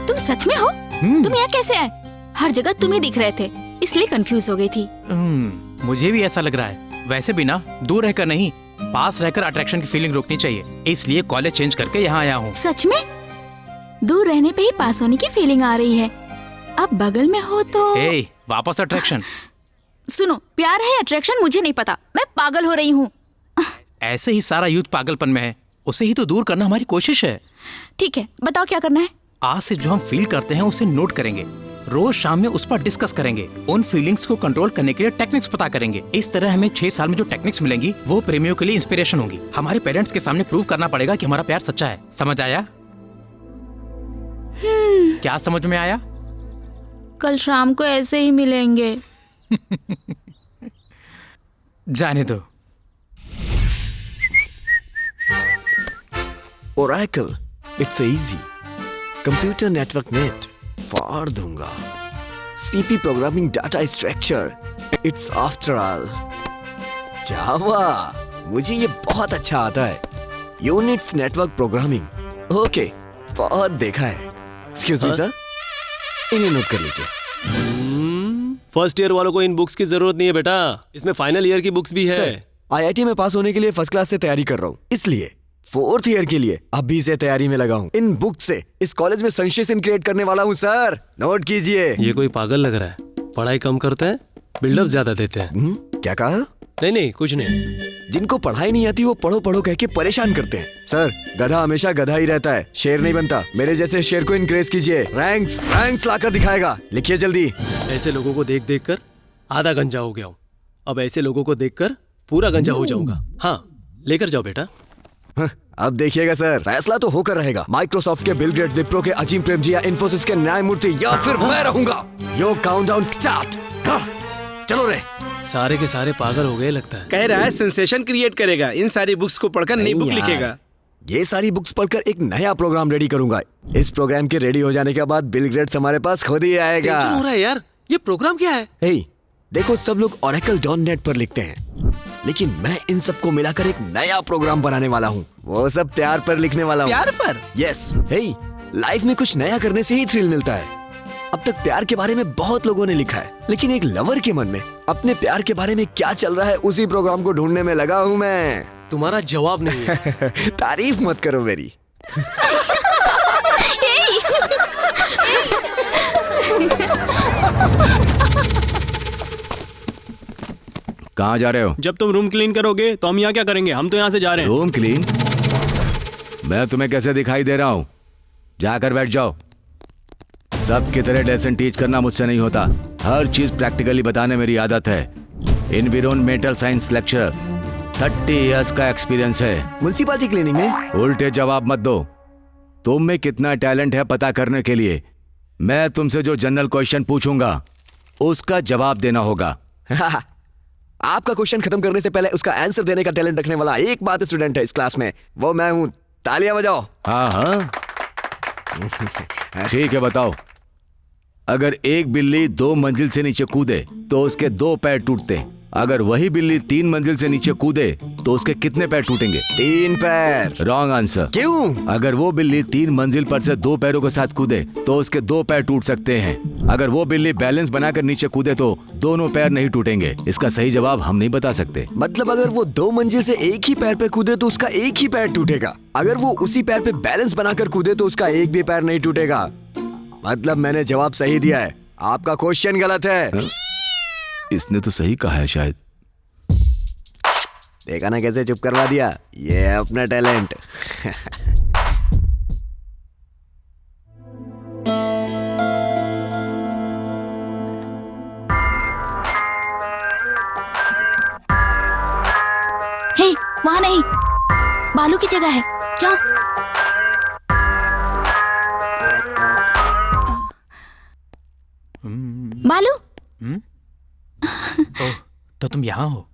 तुम सच में हो? तुम यहाँ कैसे आए? हर जगह तुम ही दिख रहे थे, इसलिए कंफ्यूज हो गई थी। मुझे भी ऐसा लग रहा है। वैसे भी ना, दूर रहकर नहीं, पास रहकर अट्रैक्शन की फीलिंग रोकनी चाहिए, इसलिए कॉलेज चेंज करके यहाँ आया हूँ। सच में? दूर रहने पे ही पास होने की फीलिंग आ रही है, अब बगल में हो तो। वापस अट्रैक्शन। सुनो, प्यार है अट्रैक्शन मुझे नहीं पता, मैं पागल हो रही हूँ। ऐसे ही सारा यूथ पागलपन में है, उसे ही तो दूर करना हमारी कोशिश है। ठीक है, बताओ क्या करना है। आज से जो हम फील करते हैं उसे नोट करेंगे, रोज शाम में उस पर डिस्कस करेंगे, उन फीलिंग्स को कंट्रोल करने के लिए टेक्निक्स पता करेंगे। इस तरह हमें 6 साल में जो टेक्निक्स मिलेंगी वो प्रेमियों के लिए इंस्पिरेशन होंगी। हमारे पेरेंट्स के सामने प्रूव करना पड़ेगा कि हमारा प्यार सच्चा है। समझ आया? क्या समझ में आया? कल शाम को ऐसे ही मिलेंगे। जाने दो। Oracle, it's easy. Computer network net, फाड़ दूंगा. CP programming data structure, it's after all. Java, मुझे ये बहुत अच्छा आता है. Unix network programming, okay, बहुत देखा है. Excuse me sir, इन्हें नोट कर लीजिए. फर्स्ट ईयर वालों को इन बुक्स की जरूरत नहीं है बेटा, इसमें फाइनल ईयर की बुक्स भी है। सर, IIT में पास होने के लिए फर्स्ट क्लास से तैयारी कर रहा हूँ, इसलिए 4th ईयर के लिए अभी से तैयारी में लगा हूँ। इन बुक से इस कॉलेज में सेंसेशन क्रिएट करने वाला हूँ सर, नोट कीजिए। ये कोई पागल लग रहा है, पढ़ाई कम करते हैं, बिल्डअप ज्यादा देते हैं। क्या कहा? नहीं कुछ नहीं। जिनको पढ़ाई नहीं आती वो पढ़ो पढ़ो कह के परेशान करते हैं। सर, गधा हमेशा गधा ही रहता है, शेर नहीं बनता। मेरे जैसे शेर को इनक्रेज कीजिए, रैंक्स लाकर दिखाएगा। लिखिए जल्दी। ऐसे लोगों को देख देख कर आधा गंजा हो गया हूँ, अब ऐसे लोगों को देख कर पूरा गंजा हो जाऊंगा। हाँ, लेकर जाओ बेटा। अब देखिएगा सर, फैसला तो होकर रहेगा। माइक्रोसॉफ्ट के बिल गेट्स, विप्रो के अजीम प्रेमजी या इन्फोसिस के न्यायमूर्ति, या फिर मैं रहूंगा। यो काउंटडाउन स्टार्ट। चलो रे। सारे के सारे पागल हो गए लगता है। कह रहा है सेंसेशन क्रिएट करेगा, इन सारी बुक्स को पढ़कर नई बुक लिखेगा। ये सारी बुक्स पढ़कर एक नया प्रोग्राम रेडी करूंगा। इस प्रोग्राम के रेडी हो जाने के बाद बिल गेट्स हमारे पास खुद ही आएगा। टेंशन हो रहा है यार, ये प्रोग्राम क्या है? देखो, सब लोग oracle.net पर लिखते हैं, लेकिन मैं इन सबको मिलाकर एक नया प्रोग्राम बनाने वाला हूँ। वो सब प्यार पर लिखने वाला हूँ। प्यार पर? यस। लाइफ में कुछ नया करने से ही थ्रिल मिलता है। अब तक प्यार के बारे में बहुत लोगों ने लिखा है, लेकिन एक लवर के मन में अपने प्यार के बारे में क्या चल रहा है, उसी प्रोग्राम को ढूंढने में लगा हूँ मैं। तुम्हारा जवाब नहीं है। तारीफ मत करो मेरी। कहाँ जा रहे हो? जब तुम रूम क्लीन करोगे तो हम यहाँ क्या करेंगे? हम तो यहाँ से जा रहे हैं। Room clean? मैं तुम्हें कैसे दिखाई दे रहा हूँ? जाकर बैठ जाओ। सबकी तरह लेसन टीच करना मुझसे नहीं होता, हर चीज प्रैक्टिकली बताने मेरी आदत है। एनवायरमेंटल साइंस लेक्चरर, 30 इयर्स का एक्सपीरियंस है। म्युनिसिपैलिटी क्लीनिंग में? उल्टे जवाब मत दो। तुम में कितना टैलेंट है पता करने के लिए मैं तुमसे जो जनरल क्वेश्चन पूछूंगा उसका जवाब देना होगा। आपका क्वेश्चन खत्म करने से पहले उसका आंसर देने का टैलेंट रखने वाला एक बात स्टूडेंट है इस क्लास में, वो मैं हूँ। तालियां बजाओ। हाँ ठीक है, बताओ। अगर एक बिल्ली 2 मंजिल से नीचे कूदे तो उसके 2 पैर टूटते, अगर वही बिल्ली 3 मंजिल से नीचे कूदे तो उसके कितने पैर टूटेंगे? 3 पैर। Wrong answer. क्यों? अगर वो बिल्ली 3 मंजिल पर से 2 पैरों के साथ कूदे तो उसके 2 पैर टूट सकते हैं। अगर वो बिल्ली बैलेंस बनाकर नीचे कूदे तो दोनों पैर नहीं टूटेंगे। इसका सही जवाब हम नहीं बता सकते। मतलब अगर वो 2 मंजिल से एक ही पैर पे कूदे तो उसका एक ही पैर टूटेगा, अगर वो उसी पैर पे बैलेंस बनाकर कूदे तो उसका एक भी पैर नहीं टूटेगा। मतलब मैंने जवाब सही दिया है, आपका क्वेश्चन गलत है। इसने तो सही कहा है शायद। देखा ना कैसे चुप करवा दिया, ये है अपना टैलेंट। हे, वहाँ नहीं, बालू की जगह है, जाओ। बालू, ओह, तो तुम यहाँ हो?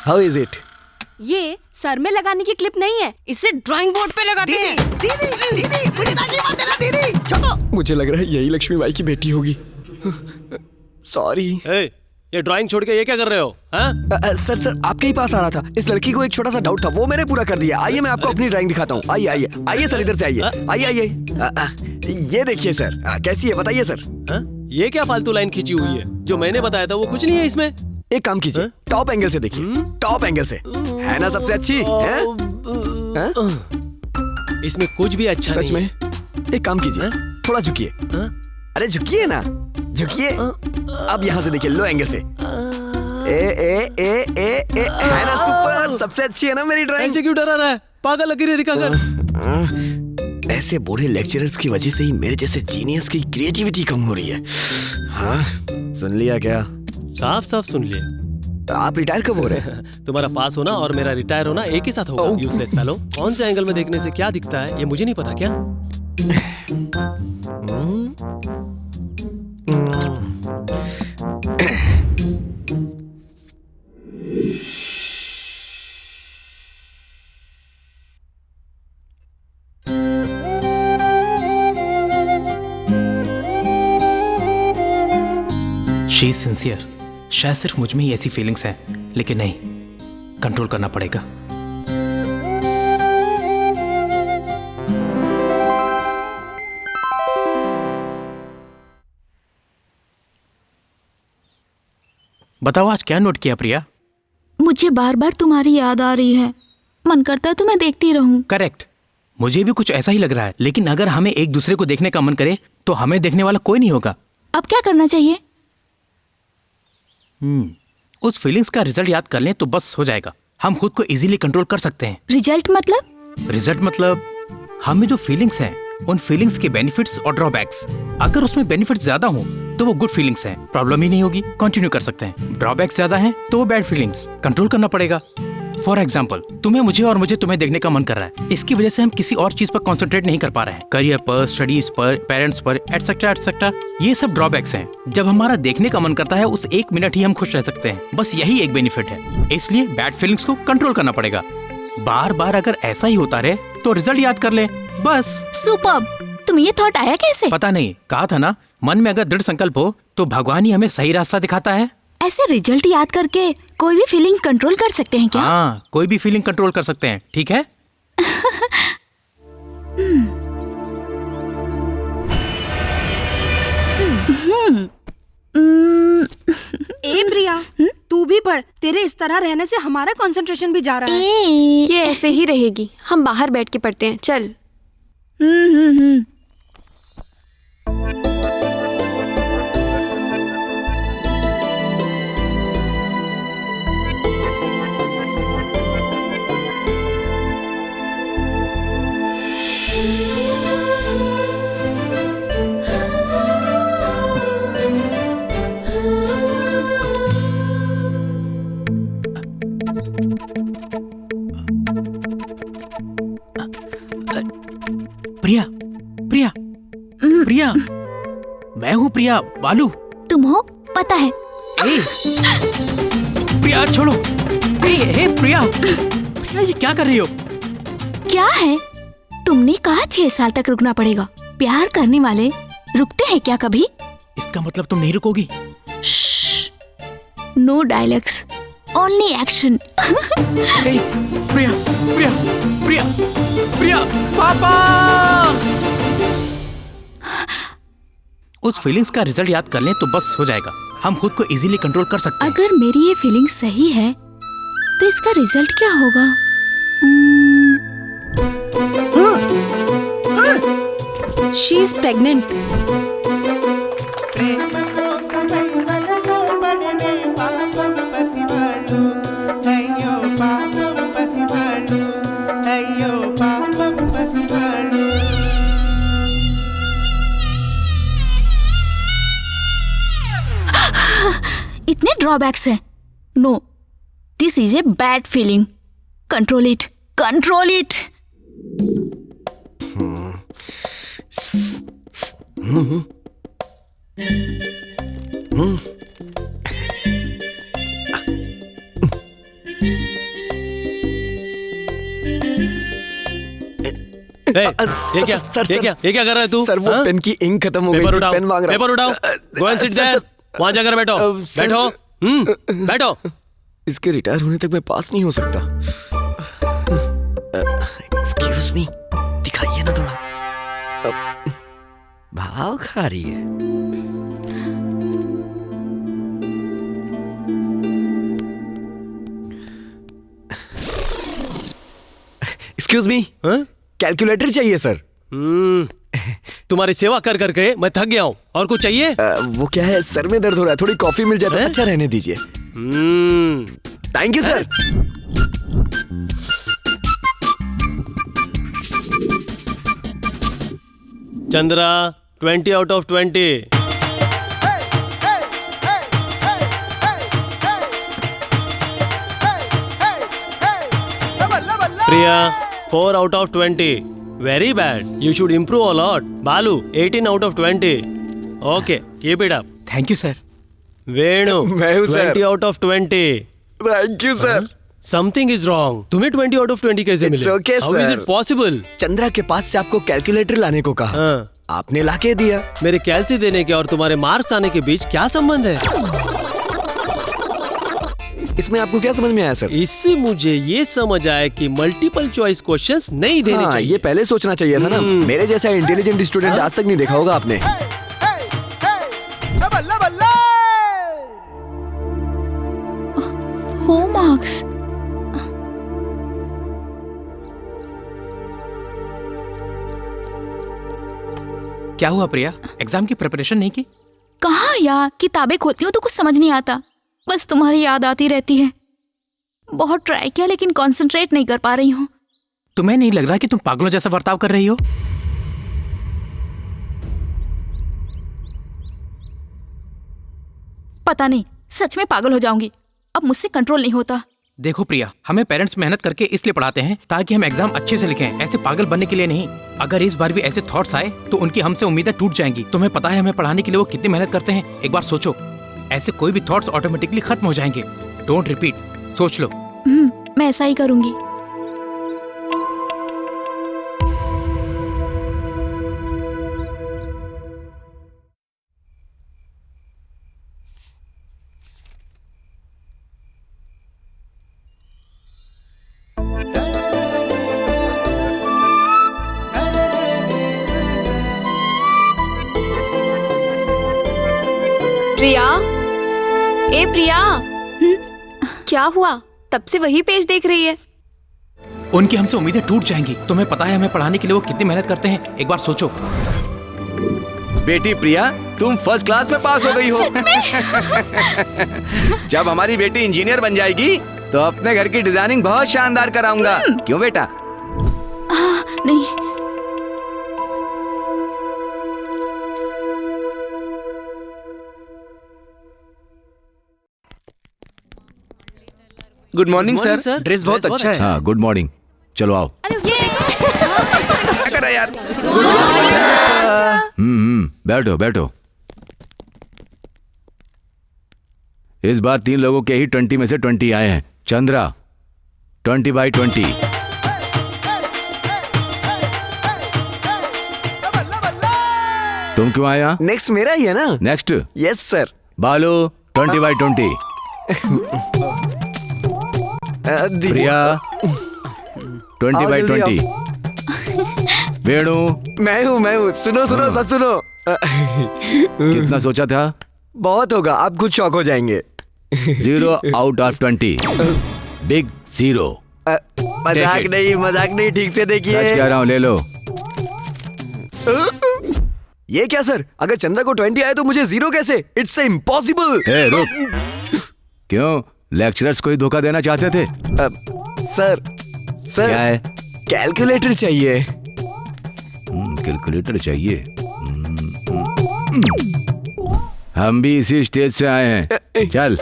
How is it? ये सर में लगाने की क्लिप नहीं है, इसे ड्राइंग बोर्ड पे लगाते हैं। दीदी मुझे ताकि मत देना दीदी, छोड़ो। मुझे लग रहा है यही लक्ष्मी बाई की बेटी होगी। सॉरी। ये ड्राइंग छोड़ के ये क्या कर रहे हो? सर आपके ही पास आ रहा था। इस लड़की को एक छोटा सा डाउट था, वो मैंने पूरा कर दिया। आइए मैं आपको अपनी ड्राइंग दिखाता हूँ। आइए आइए आइए सर, इधर से आइए। आइए आइए, ये देखिए सर। कैसी है बताइए सर? ये क्या फालतू लाइन खींची हुई है? जो मैंने बताया था वो कुछ नहीं है इसमें। एक काम कीजिए, टॉप एंगल से देखिए। टॉप एंगल से है ना सबसे अच्छी है? इसमें कुछ भी अच्छा सच नहीं में? एक काम कीजिए, थोड़ा झुकिए। अरे झुकिए ना, झुकिए। अब यहाँ से देखिए, लो एंगल से। है ना सुपर? सबसे अच्छी है ना मेरी ड्राइंग? ऐसे क्यों डरा रहा है? पागल लकीरें दिखाकर। ऐसे बूढ़े लेक्चरर्स की वजह से ही मेरे जैसे जीनियस की क्रिएटिविटी कम हो रही है। हाँ, सुन लिया क्या? साफ साफ सुन लिया। आप रिटायर कब हो रहे हैं? तुम्हारा पास होना और मेरा रिटायर होना एक ही साथ होगा। Useless fellow. कौन से एंगल में देखने से क्या दिखता है ये मुझे नहीं पता क्या? She is sincere. शायद सिर्फ मुझ में ही ऐसी फीलिंग्स हैं, लेकिन नहीं, कंट्रोल करना पड़ेगा। बताओ आज क्या नोट किया प्रिया? मुझे बार बार तुम्हारी याद आ रही है, मन करता है तुम्हें देखती रहूं। करेक्ट, मुझे भी कुछ ऐसा ही लग रहा है। लेकिन अगर हमें एक दूसरे को देखने का मन करे तो हमें देखने वाला कोई नहीं होगा। अब क्या करना चाहिए? उस फीलिंग्स का रिजल्ट याद कर लें तो बस हो जाएगा। हम खुद को इजीली कंट्रोल कर सकते हैं। रिजल्ट मतलब हमें जो फीलिंग्स हैं उन फीलिंग्स के बेनिफिट्स और ड्रॉबैक्स। अगर उसमें बेनिफिट्स ज्यादा हो तो वो गुड फीलिंग्स हैं, प्रॉब्लम ही नहीं होगी, कंटिन्यू कर सकते हैं। ड्रॉबैक्स ज्यादा हैं तो वो बैड फीलिंग्स, कंट्रोल करना पड़ेगा। फॉर एग्जाम्पल, तुम्हें मुझे और मुझे तुम्हें देखने का मन कर रहा है, इसकी वजह से हम किसी और चीज पर कॉन्सेंट्रेट नहीं कर पा रहे हैं, करियर पर, स्टडीज पर, पेरेंट्स पर, एटसेट्रा एटसेट्रा। ये सब ड्रॉबैक्स हैं। जब हमारा देखने का मन करता है उस एक मिनट ही हम खुश रह सकते हैं, बस यही एक बेनिफिट है। इसलिए बैड फीलिंग्स को कंट्रोल करना पड़ेगा। बार बार अगर ऐसा ही होता रहे तो रिजल्ट याद कर ले बस। सुपर्ब! तुम्हें ये थॉट आया कैसे? पता नहीं, कहा था ना, मन में अगर दृढ़ संकल्प हो तो भगवान ही हमें सही रास्ता दिखाता है। ऐसे रिजल्ट याद करके कोई भी फीलिंग कंट्रोल कर सकते हैं क्या? हाँ, कोई भी फीलिंग कंट्रोल कर सकते हैं, ठीक है? ए प्रिया, तू भी पढ़। तेरे इस तरह रहने से हमारा कंसंट्रेशन भी जा रहा है। ये ऐसे ही रहेगी, हम बाहर बैठ के पढ़ते हैं। चल। प्रिया, प्रिया, प्रिया, मैं हूँ प्रिया, बालू। तुम हो? पता है। प्रिया छोड़ो। हे प्रिया, प्रिया ये क्या कर रही हो? क्या है? तुमने कहा 6 साल तक रुकना पड़ेगा। प्यार करने वाले रुकते हैं क्या कभी? इसका मतलब तुम नहीं रुकोगी? No dialogues, only action. Priya, Priya, Priya, Priya, पापा! उस फीलिंग्स का रिजल्ट याद कर लें तो बस हो जाएगा। हम खुद को इजीली कंट्रोल कर सकते हैं। अगर मेरी ये फीलिंग सही है तो इसका रिजल्ट क्या होगा? She is pregnant. ड्रॉबैक्स हैं। No, this is a bad feeling. Control it, control it. ये क्या कर रहा है तू? सर वो पेन की इंक खत्म हो गई थी, पेन मांग रहा। पेपर उठाओ, गो एंड सिट देयर। वहां जाकर बैठो, बैठो, बैठो। इसके रिटायर होने तक मैं पास नहीं हो सकता। एक्सक्यूज मी, दिखाइए ना थोड़ा। भाव खा रही है। एक्सक्यूज मी, कैलकुलेटर चाहिए सर। तुम्हारी सेवा कर करके मैं थक गया हूँ। और कुछ चाहिए? वो क्या है, सर में दर्द हो रहा है, थोड़ी कॉफी मिल जाए तो अच्छा रहने दीजिए। Thank you sir. Chandra, 20 out of 20। Priya, 4 out of 20। Very bad. You should improve a lot. Balu, 18 out of 20। Okay, keep it up. Thank you sir. Venu, मैं हूँ sir. 20 out of 20। Thank you sir. Something is wrong. तुम्हें 20 out of 20 कैसे मिले? It's okay, How sir. is it possible? Chandra के पास से आपको calculator लाने को कहा। आपने लाके दिया। मेरे कैलसी देने के और तुम्हारे मार्क्स आने के बीच क्या संबंध है? इसमें आपको क्या समझ में आया सर? इससे मुझे ये समझ आया कि मल्टीपल चॉइस क्वेश्चंस नहीं देने चाहिए। ये पहले सोचना चाहिए था ना। मेरे जैसा इंटेलिजेंट स्टूडेंट आज तक नहीं देखा होगा आपने। 4 marks। क्या हुआ प्रिया, एग्जाम की प्रिपरेशन नहीं की? कहाँ यार, किताबें खोलती हूँ तो कुछ समझ नहीं आता, बस तुम्हारी याद आती रहती है। बहुत ट्राई किया लेकिन कंसंट्रेट नहीं कर पा रही हूँ। तुम्हें नहीं लग रहा कि तुम पागलों जैसा बर्ताव कर रही हो? पता नहीं, सच में पागल हो जाऊंगी। अब मुझसे कंट्रोल नहीं होता। देखो प्रिया, हमें पेरेंट्स मेहनत करके इसलिए पढ़ाते हैं ताकि हम एग्जाम अच्छे से लिखें, ऐसे पागल बनने के लिए नहीं। अगर इस बार भी ऐसे थॉट्स आए तो उनकी हमसे उम्मीदें टूट जाएंगी। तुम्हें पता है हमें पढ़ाने के लिए वो कितनी मेहनत करते हैं? एक बार सोचो, ऐसे कोई भी थॉट्स ऑटोमेटिकली खत्म हो जाएंगे। डोंट रिपीट, सोच लो। मैं ऐसा ही करूंगी। प्रिया, ए प्रिया, क्या हुआ? तब से वही पेज देख रही है। उनकी हमसे उम्मीदें टूट जाएंगी। तुम्हें पता है हमें पढ़ाने के लिए वो कितनी मेहनत करते हैं? एक बार सोचो। बेटी प्रिया, तुम फर्स्ट क्लास में पास हो गई हो। जब हमारी बेटी इंजीनियर बन जाएगी तो अपने घर की डिजाइनिंग बहुत शानदार कराऊंगा। क्यों बेटा? नहीं। Good morning sir. ड्रेस बहुत अच्छा है। हाँ, गुड मॉर्निंग। चलो आओ। क्या यार? बैठो बैठो। इस बार 3 लोगों के ही 20 में से 20 आए हैं। चंद्रा, 20/20। तुम क्यों आया? नेक्स्ट मेरा ही है ना? नेक्स्ट? Yes sir. बालू, 20/20। प्रिया, 20/20। वेणु, मैं हूँ। सुनो सब सुनो। कितना सोचा था? बहुत होगा, आप खुद शॉक हो जाएंगे। 0 out of 20। बिग 0। मजाक नहीं, ठीक से देखिए। सच कह रहा हूँ, ले लो। ये क्या सर? अगर चंद्रा को 20 आए तो मुझे 0 कैसे? It's impossible. रुक। क्यों, लेक्चरर्स को ही धोखा देना चाहते थे? सर क्या है? कैलकुलेटर चाहिए। कैलकुलेटर चाहिए? हम भी इसी स्टेज से आए हैं। चल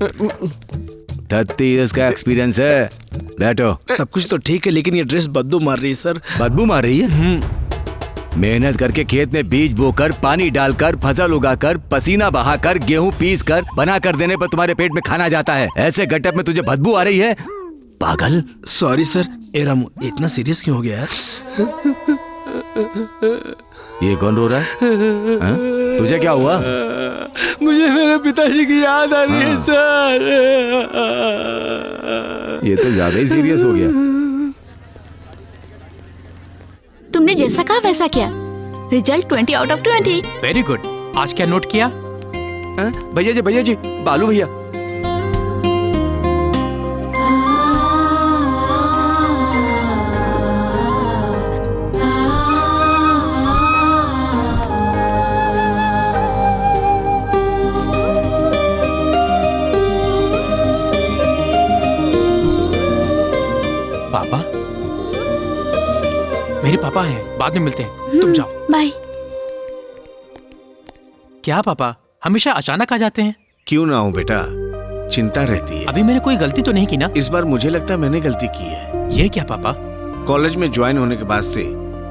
30 इयर्स का एक्सपीरियंस है। बैठो। सब कुछ तो ठीक है, लेकिन ये ड्रेस बदबू मार रही है सर। बदबू मार रही है? मेहनत करके खेत में बीज बोकर, पानी डालकर, फसल उगाकर, पसीना बहाकर, गेहूं पीस कर, बना कर देने पर तुम्हारे पेट में खाना जाता है। ऐसे गटअप में तुझे बदबू आ रही है? पागल। Sorry sir. एराम इतना सीरियस क्यों हो गया यार? ये कौन रो रहा है? हाँ? तुझे क्या हुआ? मुझे मेरे पिताजी की याद आ रही है सर। ये तो ज्यादा ही सीरियस हो गया। तुमने जैसा कहा वैसा किया। Result 20 out of 20। Very good. आज क्या नोट किया? भैया जी, बालू भैया। पापा? मेरे पापा हैं, बाद में मिलते हैं। तुम जाओ। बाय। क्या पापा हमेशा अचानक आ जाते हैं? क्यों ना हो बेटा, चिंता रहती है। अभी मैंने कोई गलती तो नहीं की ना? इस बार मुझे लगता है मैंने गलती की है। ये क्या पापा? कॉलेज में ज्वाइन होने के बाद से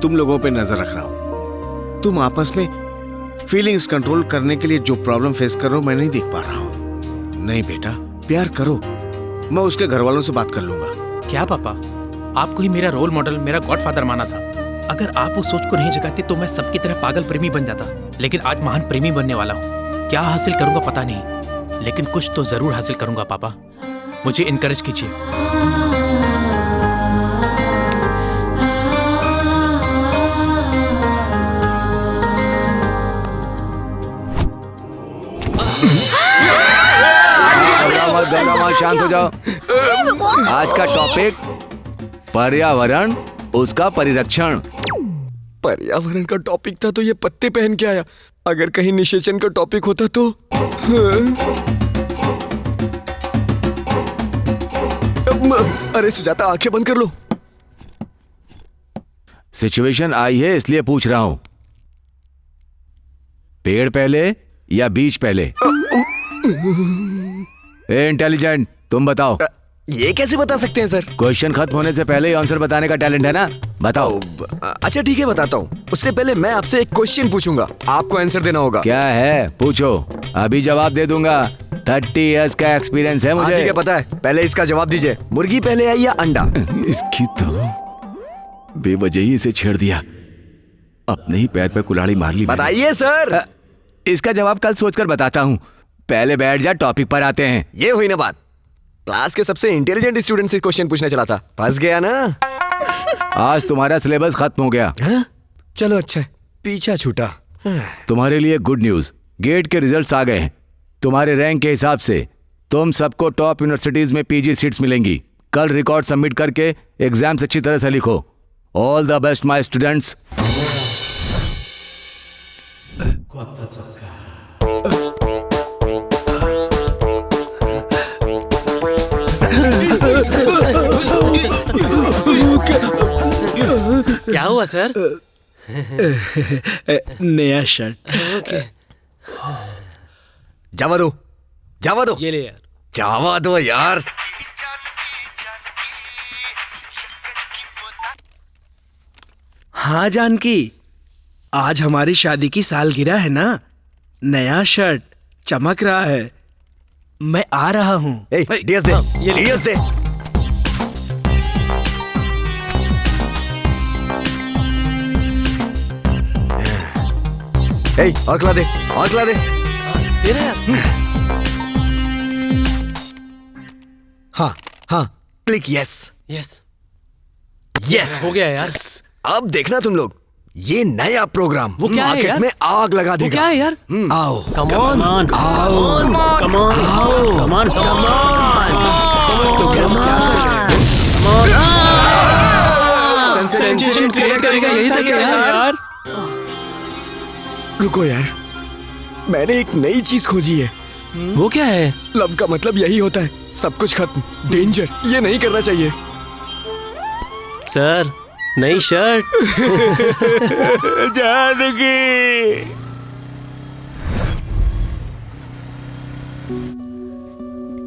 तुम लोगों पे नजर रख रहा हूँ। तुम आपस में फीलिंग्स कंट्रोल करने के लिए जो प्रॉब्लम फेस कर रहे हो मैं नहीं देख पा रहा हूँ। नहीं बेटा, प्यार करो। मैं उसके घर वालों से बात कर लूंगा। क्या पापा, आपको ही मेरा रोल मॉडल, मेरा गॉडफादर माना था। अगर आप उस सोच को नहीं जगाते तो मैं सबकी तरह पागल प्रेमी बन जाता। लेकिन आज महान प्रेमी बनने वाला हूँ। क्या हासिल करूंगा पता नहीं, लेकिन कुछ तो जरूर हासिल करूंगा। पापा मुझे इनकरेज कीजिए। शांत हो जाओ। आज का टॉपिक पर्यावरण, उसका परिरक्षण। पर्यावरण का टॉपिक था तो ये पत्ते पहन के आया। अगर कहीं निषेचन का टॉपिक होता तो अरे सुजाता, आंखें बंद कर लो। सिचुएशन आई है इसलिए पूछ रहा हूं। पेड़ पहले या बीज पहले? इंटेलिजेंट, तुम बताओ। ये कैसे बता सकते हैं सर? क्वेश्चन खत्म होने से पहले ही आंसर बताने का टैलेंट है ना? बताओ। अच्छा ठीक है, बताता हूँ। उससे पहले मैं आपसे एक क्वेश्चन पूछूंगा, आपको आंसर देना होगा। क्या है? पूछो, अभी जवाब दे दूंगा। 30 इयर्स का एक्सपीरियंस है मुझे। ठीक है, पता है। पहले इसका जवाब दीजिए, मुर्गी पहले आई या अंडा? इसकी तो बेवजह ही इसे छेड़ दिया, अपने ही पैर पे कुल्हाड़ी मार ली। बताइए सर। इसका जवाब कल सोचकर बताता हूँ, पहले बैठ जा, टॉपिक पर आते हैं। ये हुई ना बात। क्लास के सबसे इंटेलिजेंट स्टूडेंट से क्वेश्चन पूछने चला था, फंस गया ना। आज तुम्हारा सिलेबस खत्म हो गया। चलो अच्छा, पीछा छूटा। तुम्हारे लिए गुड न्यूज, गेट के रिजल्ट्स आ गए हैं। तुम्हारे रैंक के हिसाब से तुम सबको टॉप यूनिवर्सिटीज में पीजी सीट्स मिलेंगी। कल रिकॉर्ड सबमिट करके एग्जाम्स अच्छी तरह से लिखो। All the best my students. क्या हुआ सर? नया शर्ट। ओके। जावा दो, जावा दो। ये ले यार। जावा दो यार। हाँ जानकी, आज हमारी शादी की सालगिरह है ना। नया शर्ट चमक रहा है। मैं आ रहा हूँ। डीएस दे, डीएस दे। और खिला दे, और खिला दे। दे रहे यार। हाँ हाँ, क्लिक यस। यस यस हो गया यार। अब देखना तुम लोग, ये नया प्रोग्राम वो क्या है मार्केट यार? में आग लगा देगा। वो क्या है यार? आओ, कम ऑन, आओ, come on, come on, sensation create करेगा, यही था क्या यार? रुको यार, मैंने एक नई चीज खोजी है। वो क्या है? लव का मतलब यही होता है, सब कुछ खत्म, डेंजर। ये नहीं करना चाहिए। सर, नई शर्ट।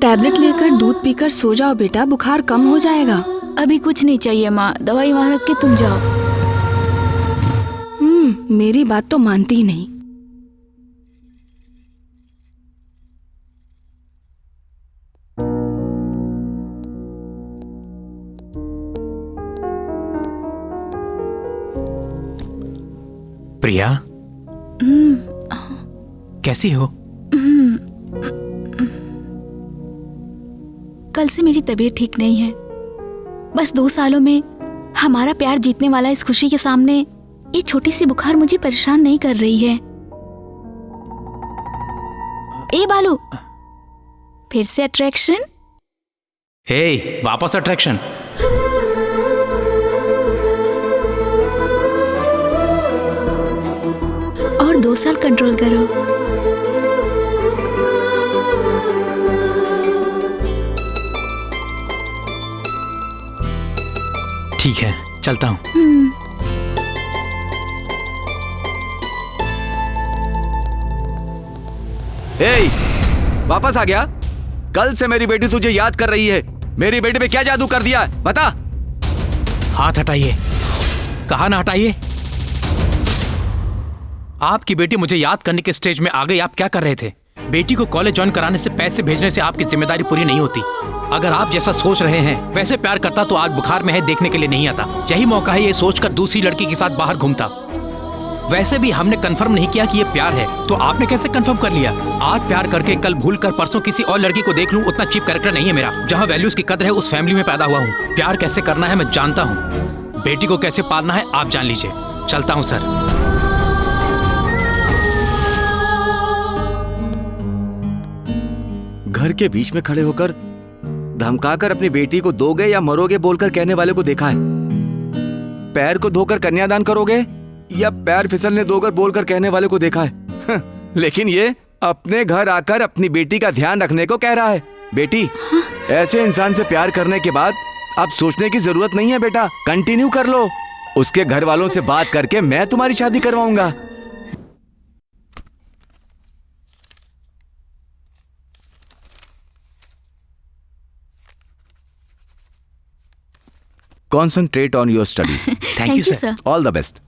टैबलेट लेकर दूध पीकर सो जाओ बेटा, बुखार कम हो जाएगा। अभी कुछ नहीं चाहिए माँ, दवाई वहाँ रख के तुम जाओ। मेरी बात तो मानती ही नहीं। प्रिया, कैसी हो? कल से मेरी तबीयत ठीक नहीं है। बस 2 सालों में हमारा प्यार जीतने वाला इस खुशी के सामने ये छोटी सी बुखार मुझे परेशान नहीं कर रही है। ए बालू, फिर से अट्रैक्शन? हे, वापस अट्रैक्शन? और 2 साल कंट्रोल करो। ठीक है, चलता हूँ। ए, वापस आ गया? कल से मेरी बेटी तुझे याद कर रही है। मेरी बेटी पे क्या जादू कर दिया, बता। हाथ हटाइए। कहा ना हटाइए। आपकी बेटी मुझे याद करने के स्टेज में आ गई। आप क्या कर रहे थे? बेटी को कॉलेज ज्वाइन कराने से, पैसे भेजने से आपकी जिम्मेदारी पूरी नहीं होती। अगर आप जैसा सोच रहे हैं वैसे प्यार करता तो आज बुखार में है देखने के लिए नहीं आता। यही मौका है ये सोचकर दूसरी लड़की के साथ बाहर घूमता। वैसे भी हमने कंफर्म नहीं किया कि ये प्यार है, तो आपने कैसे कंफर्म कर लिया? आज प्यार करके कल भूल कर परसों किसी और लड़की को देख लूं, उतना चीप कैरेक्टर नहीं है मेरा। जहां वैल्यूज की कदर है उस फैमिली में पैदा हुआ हूं। प्यार कैसे करना है मैं जानता हूं। बेटी को कैसे पालना है आप जान लीजिए। चलता हूं सर। घर के बीच में खड़े होकर धमकाकर अपनी बेटी को दोगे या मरोगे बोलकर कहने वाले को देखा है। पैर को धोकर कन्यादान करोगे या पैर फिसलने दोगे बोलकर कहने वाले को देखा है। लेकिन ये अपने घर आकर अपनी बेटी का ध्यान रखने को कह रहा है। बेटी, ऐसे इंसान से प्यार करने के बाद अब सोचने की जरूरत नहीं है बेटा, कंटिन्यू कर लो। उसके घर वालों से बात करके मैं तुम्हारी शादी करवाऊंगा। Concentrate on your studies. Thank you, sir. All the best.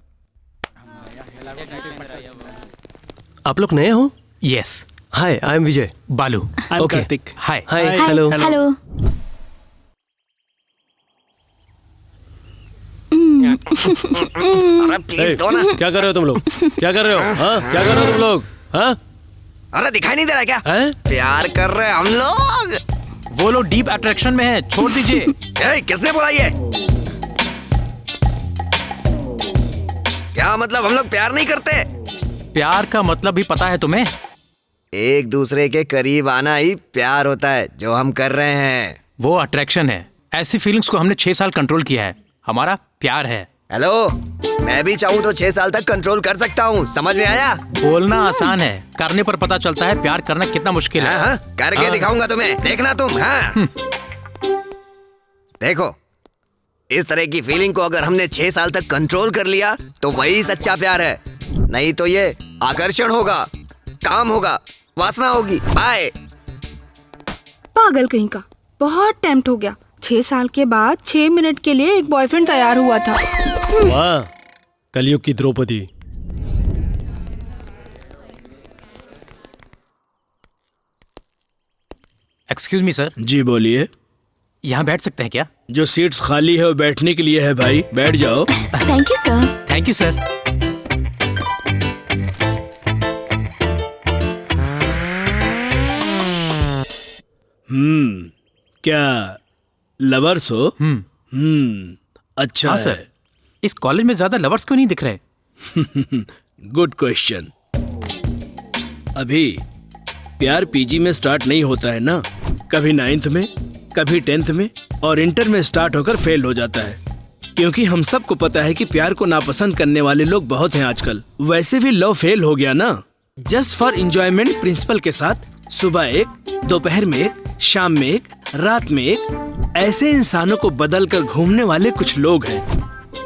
आप लोग नए हो? Yes. Hi, I am Vijay. बालू। I'm Karthik. Hi. Hi. Hi, Hello. Hello. अरे प्लीज दो ना। क्या कर रहे हो तुम लोग? क्या कर रहे हो? हाँ? क्या कर रहे हो तुम लोग? हाँ? अरे दिखाई नहीं दे रहा क्या? हैं? प्यार कर रहे हैं हम लोग। वो लोग डीप अट्रैक्शन में है, छोड़ दीजिए। किसने बोला ये? क्या मतलब हम लोग प्यार नहीं करते? प्यार का मतलब भी पता है तुम्हें? एक दूसरे के करीब आना ही प्यार होता है जो हम कर रहे हैं। वो अट्रैक्शन है। ऐसी फीलिंग्स को हमने 6 साल कंट्रोल किया है। हमारा प्यार है। हेलो, मैं भी चाहूँ तो 6 साल तक कंट्रोल कर सकता हूँ। समझ में आया? बोलना आसान है, करने पर पता चलता है प्यार करना कितना मुश्किल है। हाँ, करके दिखाऊंगा तुम्हें, देखना तुम। हाँ देखो, इस तरह की फीलिंग को अगर हमने 6 साल तक कंट्रोल कर लिया तो वही सच्चा प्यार है। नहीं तो ये आकर्षण होगा, काम होगा, वासना होगी। बाय। पागल कहीं का, बहुत टेम्प्ट हो गया। 6 साल के बाद 6 मिनट के लिए एक बॉयफ्रेंड तैयार हुआ था। वाह, कलयुग की द्रौपदी। Excuse me sir. जी बोलिए। यहाँ बैठ सकते हैं क्या? जो सीट्स खाली है वो बैठने के लिए है भाई, बैठ जाओ। Thank you sir. Thank you sir. क्या लवर्स हो? अच्छा हाँ है। सर। इस कॉलेज में ज्यादा लवर्स क्यों नहीं दिख रहे? Good question. अभी प्यार पीजी में स्टार्ट नहीं होता है ना, कभी 9th में, कभी 10th में और इंटर में स्टार्ट होकर फेल हो जाता है। क्योंकि हम सबको पता है कि प्यार को नापसंद करने वाले लोग बहुत हैं आजकल। वैसे भी लव फेल हो गया ना, जस्ट फॉर एंजॉयमेंट प्रिंसिपल के साथ सुबह एक, दोपहर में एक, शाम में एक, रात में एक, ऐसे इंसानों को बदल कर घूमने वाले कुछ लोग हैं।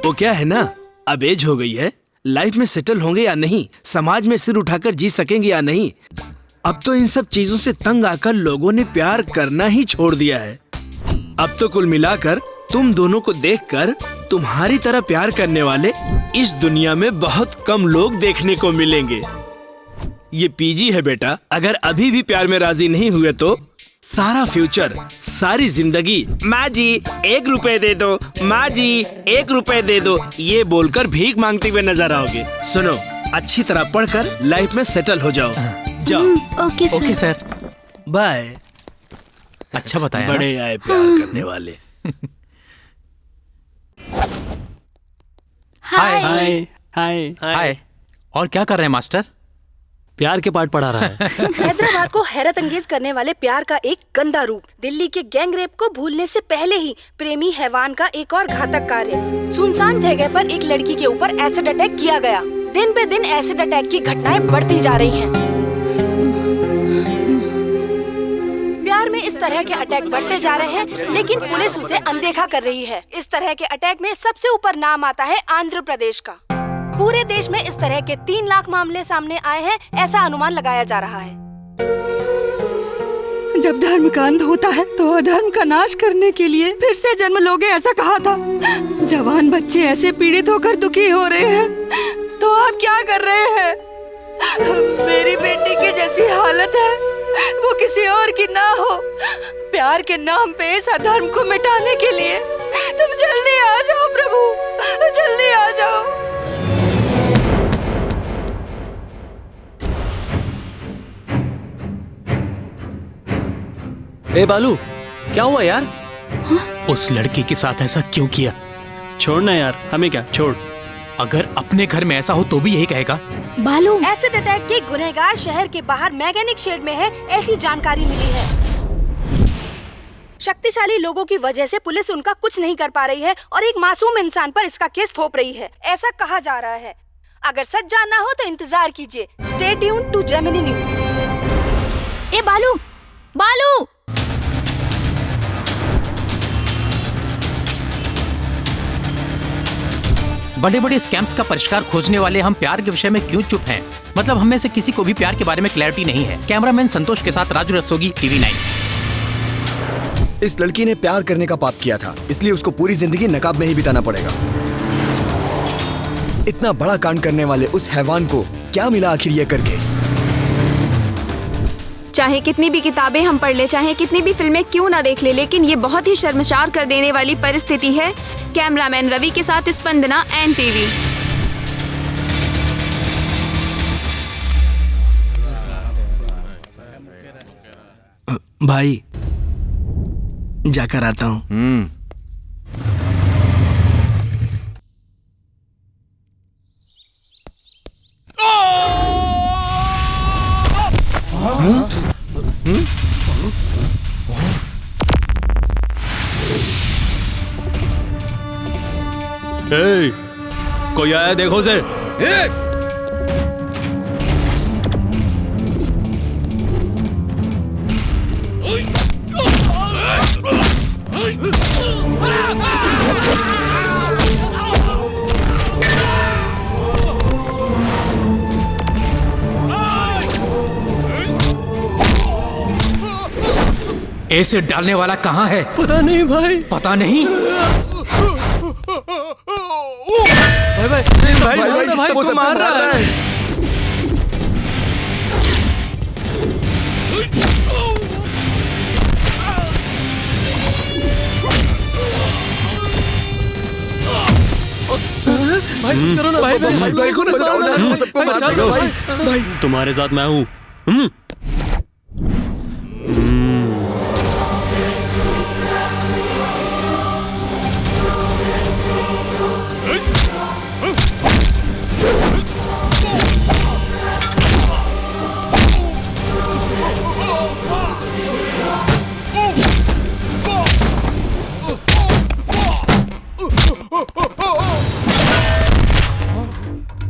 वो क्या है ना, अब एज हो गई है, लाइफ में सेटल होंगे या नहीं, समाज में सिर उठाकर जी सकेंगे या नहीं, अब तो इन सब चीजों से तंग आकर लोगों ने प्यार करना ही छोड़ दिया है। अब तो कुल मिलाकर तुम दोनों को देखकर तुम्हारी तरह प्यार करने वाले इस दुनिया में बहुत कम लोग देखने को मिलेंगे। ये पीजी है बेटा, अगर अभी भी प्यार में राजी नहीं हुए तो सारा फ्यूचर, सारी जिंदगी माँ जी 1 रुपए दे दो, माँ जी 1 रुपए दे दो, ये बोलकर भीख मांगते हुए नजर आओगे। सुनो, अच्छी तरह पढ़कर लाइफ में सेटल हो जाओ। जाओ। Okay sir. बाय। अच्छा बताया। बड़े आए प्यार करने वाले। हाय हाय हाय हाय। और क्या कर रहे हैं मास्टर? प्यार के पाठ पढ़ा रहा है। हैदराबाद को हैरत अंगेज करने वाले प्यार का एक गंदा रूप। दिल्ली के गैंग रेप को भूलने से पहले ही प्रेमी हैवान का एक और घातक कार्य। सुनसान जगह पर एक लड़की के ऊपर एसिड अटैक किया गया। दिन पे दिन एसिड अटैक की घटनाएं बढ़ती जा रही हैं। प्यार में इस तरह के अटैक बढ़ते जा रहे हैं, लेकिन पुलिस उसे अनदेखा कर रही है। इस तरह के अटैक में सबसे ऊपर नाम आता है आंध्र प्रदेश का। पूरे देश में इस तरह के 3 लाख मामले सामने आए हैं, ऐसा अनुमान लगाया जा रहा है। जब धर्म का अंत होता है तो अधर्म का नाश करने के लिए फिर से जन्म लोगे, ऐसा कहा था। जवान बच्चे ऐसे पीड़ित होकर दुखी हो रहे हैं, तो आप क्या कर रहे हैं? मेरी बेटी की जैसी हालत है वो किसी और की ना हो। प्यार के नाम पे इस अधर्म को मिटाने के लिए तुम जल्दी आ जाओ प्रभु, जल्दी आ जाओ। ए बालू, क्या हुआ यार? उस लड़की के साथ ऐसा क्यों किया? छोड़ ना यार, हमें क्या, छोड़। अगर अपने घर में ऐसा हो तो भी यही कहेगा। बालू, एसिड अटैक के गुनहगार शहर के बाहर मैकेनिक शेड में है, ऐसी जानकारी मिली है। शक्तिशाली लोगों की वजह से पुलिस उनका कुछ नहीं कर पा रही है और एक मासूम इंसान पर इसका केस थोप रही है, ऐसा कहा जा रहा है। अगर सच जानना हो तो इंतजार कीजिए। Stay tuned to Gemini News. ए बालू, बालू! बड़े बड़े स्कैम्स का परिष्कार खोजने वाले हम प्यार के विषय में क्यों चुप हैं? मतलब हम में से किसी को भी प्यार के बारे में क्लैरिटी नहीं है। कैमरामैन संतोष के साथ राजू रस्तोगी, TV 9। इस लड़की ने प्यार करने का पाप किया था, इसलिए उसको पूरी जिंदगी नकाब में ही बिताना पड़ेगा। इतना बड़ा कांड करने वाले उस हैवान को क्या मिला आखिर ये करके? चाहे कितनी भी किताबें हम पढ़ ले, चाहे कितनी भी फिल्में क्यों ना देख ले, लेकिन ये बहुत ही शर्मसार कर देने वाली परिस्थिति है। कैमरामैन रवि के साथ स्पंदना, NTV। भाई जाकर आता हूँ। कोई आया देखो से। एसिड डालने वाला कहाँ है? पता नहीं भाई। पता नहीं? भाई वो मार रहा है। भाई कुछ करो ना भाई को बचाओ ना, सबको बचा लो भाई। तुम्हारे साथ मैं हूँ।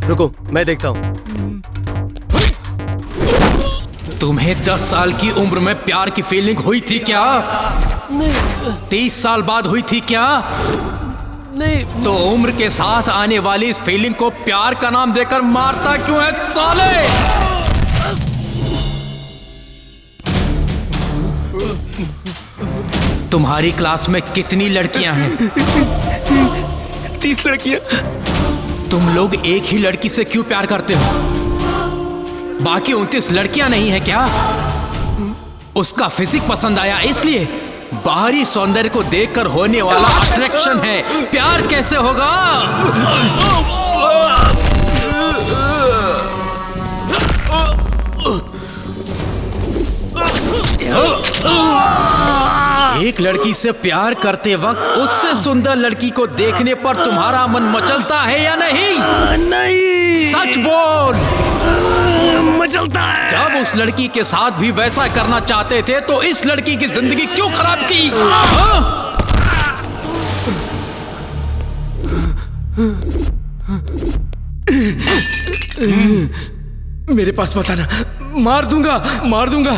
रुको, मैं देखता हूँ। तुम्हें 10 साल की उम्र में प्यार की फीलिंग हुई थी क्या? 30 साल बाद हुई थी क्या? नहीं। तो उम्र के साथ आने वाली इस फीलिंग को प्यार का नाम देकर मारता क्यों है साले? तुम्हारी क्लास में कितनी लड़कियां हैं? 30 लड़कियां। तुम लोग एक ही लड़की से क्यों प्यार करते हो? बाकी 29 लड़कियां नहीं है क्या? उसका फिजिक पसंद आया इसलिए? बाहरी सौंदर्य को देखकर होने वाला अट्रैक्शन है, प्यार कैसे होगा? एक लड़की से प्यार करते वक्त उससे सुंदर लड़की को देखने पर तुम्हारा मन मचलता है या नहीं? नहीं। सच बोल। मचलता है। जब उस लड़की के साथ भी वैसा करना चाहते थे तो इस लड़की की जिंदगी क्यों खराब की? मेरे पास मत आना, मार दूंगा, मार दूंगा।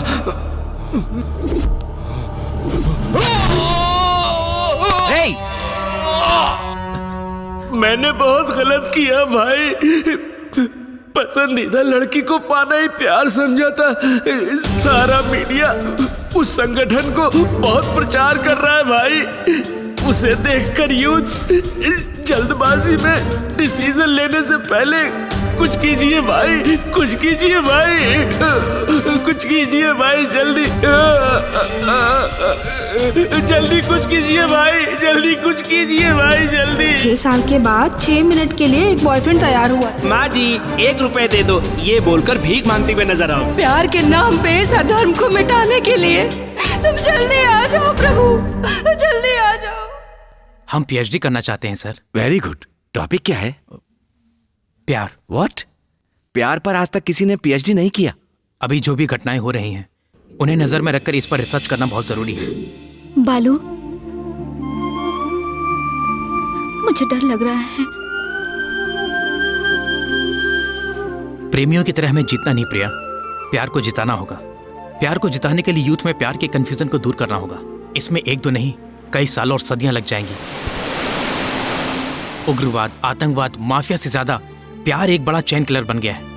hey! मैंने बहुत गलत किया भाई। पसंदीदा लड़की को पाना ही प्यार समझा था। सारा मीडिया उस संगठन को बहुत प्रचार कर रहा है भाई। उसे देखकर यूथ जल्दबाजी में डिसीजन लेने से पहले कुछ कीजिए भाई, कुछ कीजिए भाई, कुछ कीजिए भाई, जल्दी जल्दी कुछ कीजिए भाई, जल्दी कुछ कीजिए भाई, जल्दी। 6 साल के बाद 6 मिनट के लिए एक बॉयफ्रेंड तैयार हुआ। माँ जी 1 रुपए दे दो, ये बोलकर भीख मांगते हुए नजर आओ। प्यार के नाम पे इस अधर्म को मिटाने के लिए तुम जल्दी आ जाओ प्रभु, जल्दी आ जाओ। हम पीएचडी करना चाहते हैं सर। Very good. टॉपिक क्या है? प्यार। व्हाट? प्यार पर आज तक किसी ने पीएचडी नहीं किया? अभी जो भी घटनाएं हो रही हैं उन्हें नजर में रखकर इस पर रिसर्च करना बहुत जरूरी है। बालू, मुझे डर लग रहा है। प्रेमियों की तरह हमें जीतना नहीं प्रिया, प्यार को जिताना होगा। प्यार को जिताने के लिए यूथ में प्यार के कंफ्यूजन को दूर करना होगा। इसमें 1-2 नहीं, कई साल और सदियां लग जाएंगी। उग्रवाद, आतंकवाद, माफिया से ज्यादा प्यार एक बड़ा चेन किलर बन गया है।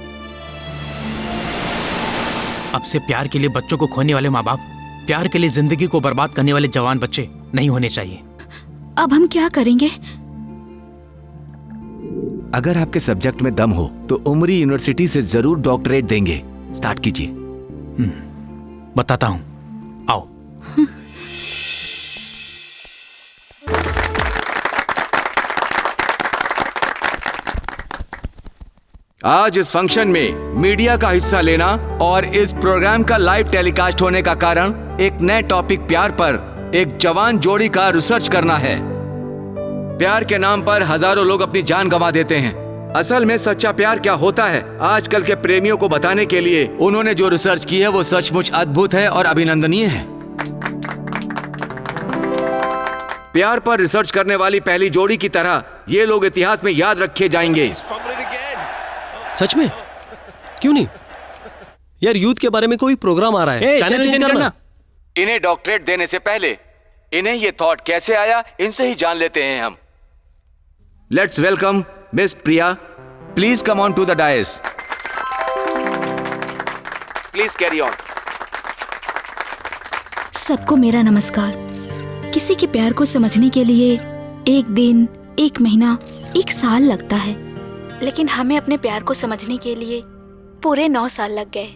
अब से प्यार के लिए बच्चों को खोने वाले माँ बाप, प्यार के लिए जिंदगी को बर्बाद करने वाले जवान बच्चे नहीं होने चाहिए। अब हम क्या करेंगे? अगर आपके सब्जेक्ट में दम हो तो उमरी यूनिवर्सिटी से जरूर डॉक्टरेट देंगे। स्टार्ट कीजिए। बताता हूं, आओ। आज इस फंक्शन में मीडिया का हिस्सा लेना और इस प्रोग्राम का लाइव टेलीकास्ट होने का कारण एक नए टॉपिक प्यार पर एक जवान जोड़ी का रिसर्च करना है। प्यार के नाम पर हजारों लोग अपनी जान गंवा देते हैं। असल में सच्चा प्यार क्या होता है, आजकल के प्रेमियों को बताने के लिए उन्होंने जो रिसर्च की है वो सचमुच अद्भुत है और अभिनंदनीय है। प्यार पर रिसर्च करने वाली पहली जोड़ी की तरह ये लोग इतिहास में याद रखे जाएंगे। सच में? क्यों नहीं यार, यूथ के बारे में कोई प्रोग्राम आ रहा है, चैनल चेंज करना। इन्हें डॉक्टरेट देने से पहले इन्हें ये थॉट कैसे आया, इनसे ही जान लेते हैं हम। Let's welcome miss Priya. Please come on to the dais. Please carry on. सबको मेरा नमस्कार। किसी के प्यार को समझने के लिए 1 दिन, 1 महीना, 1 साल लगता है, लेकिन हमें अपने प्यार को समझने के लिए पूरे 9 साल लग गए।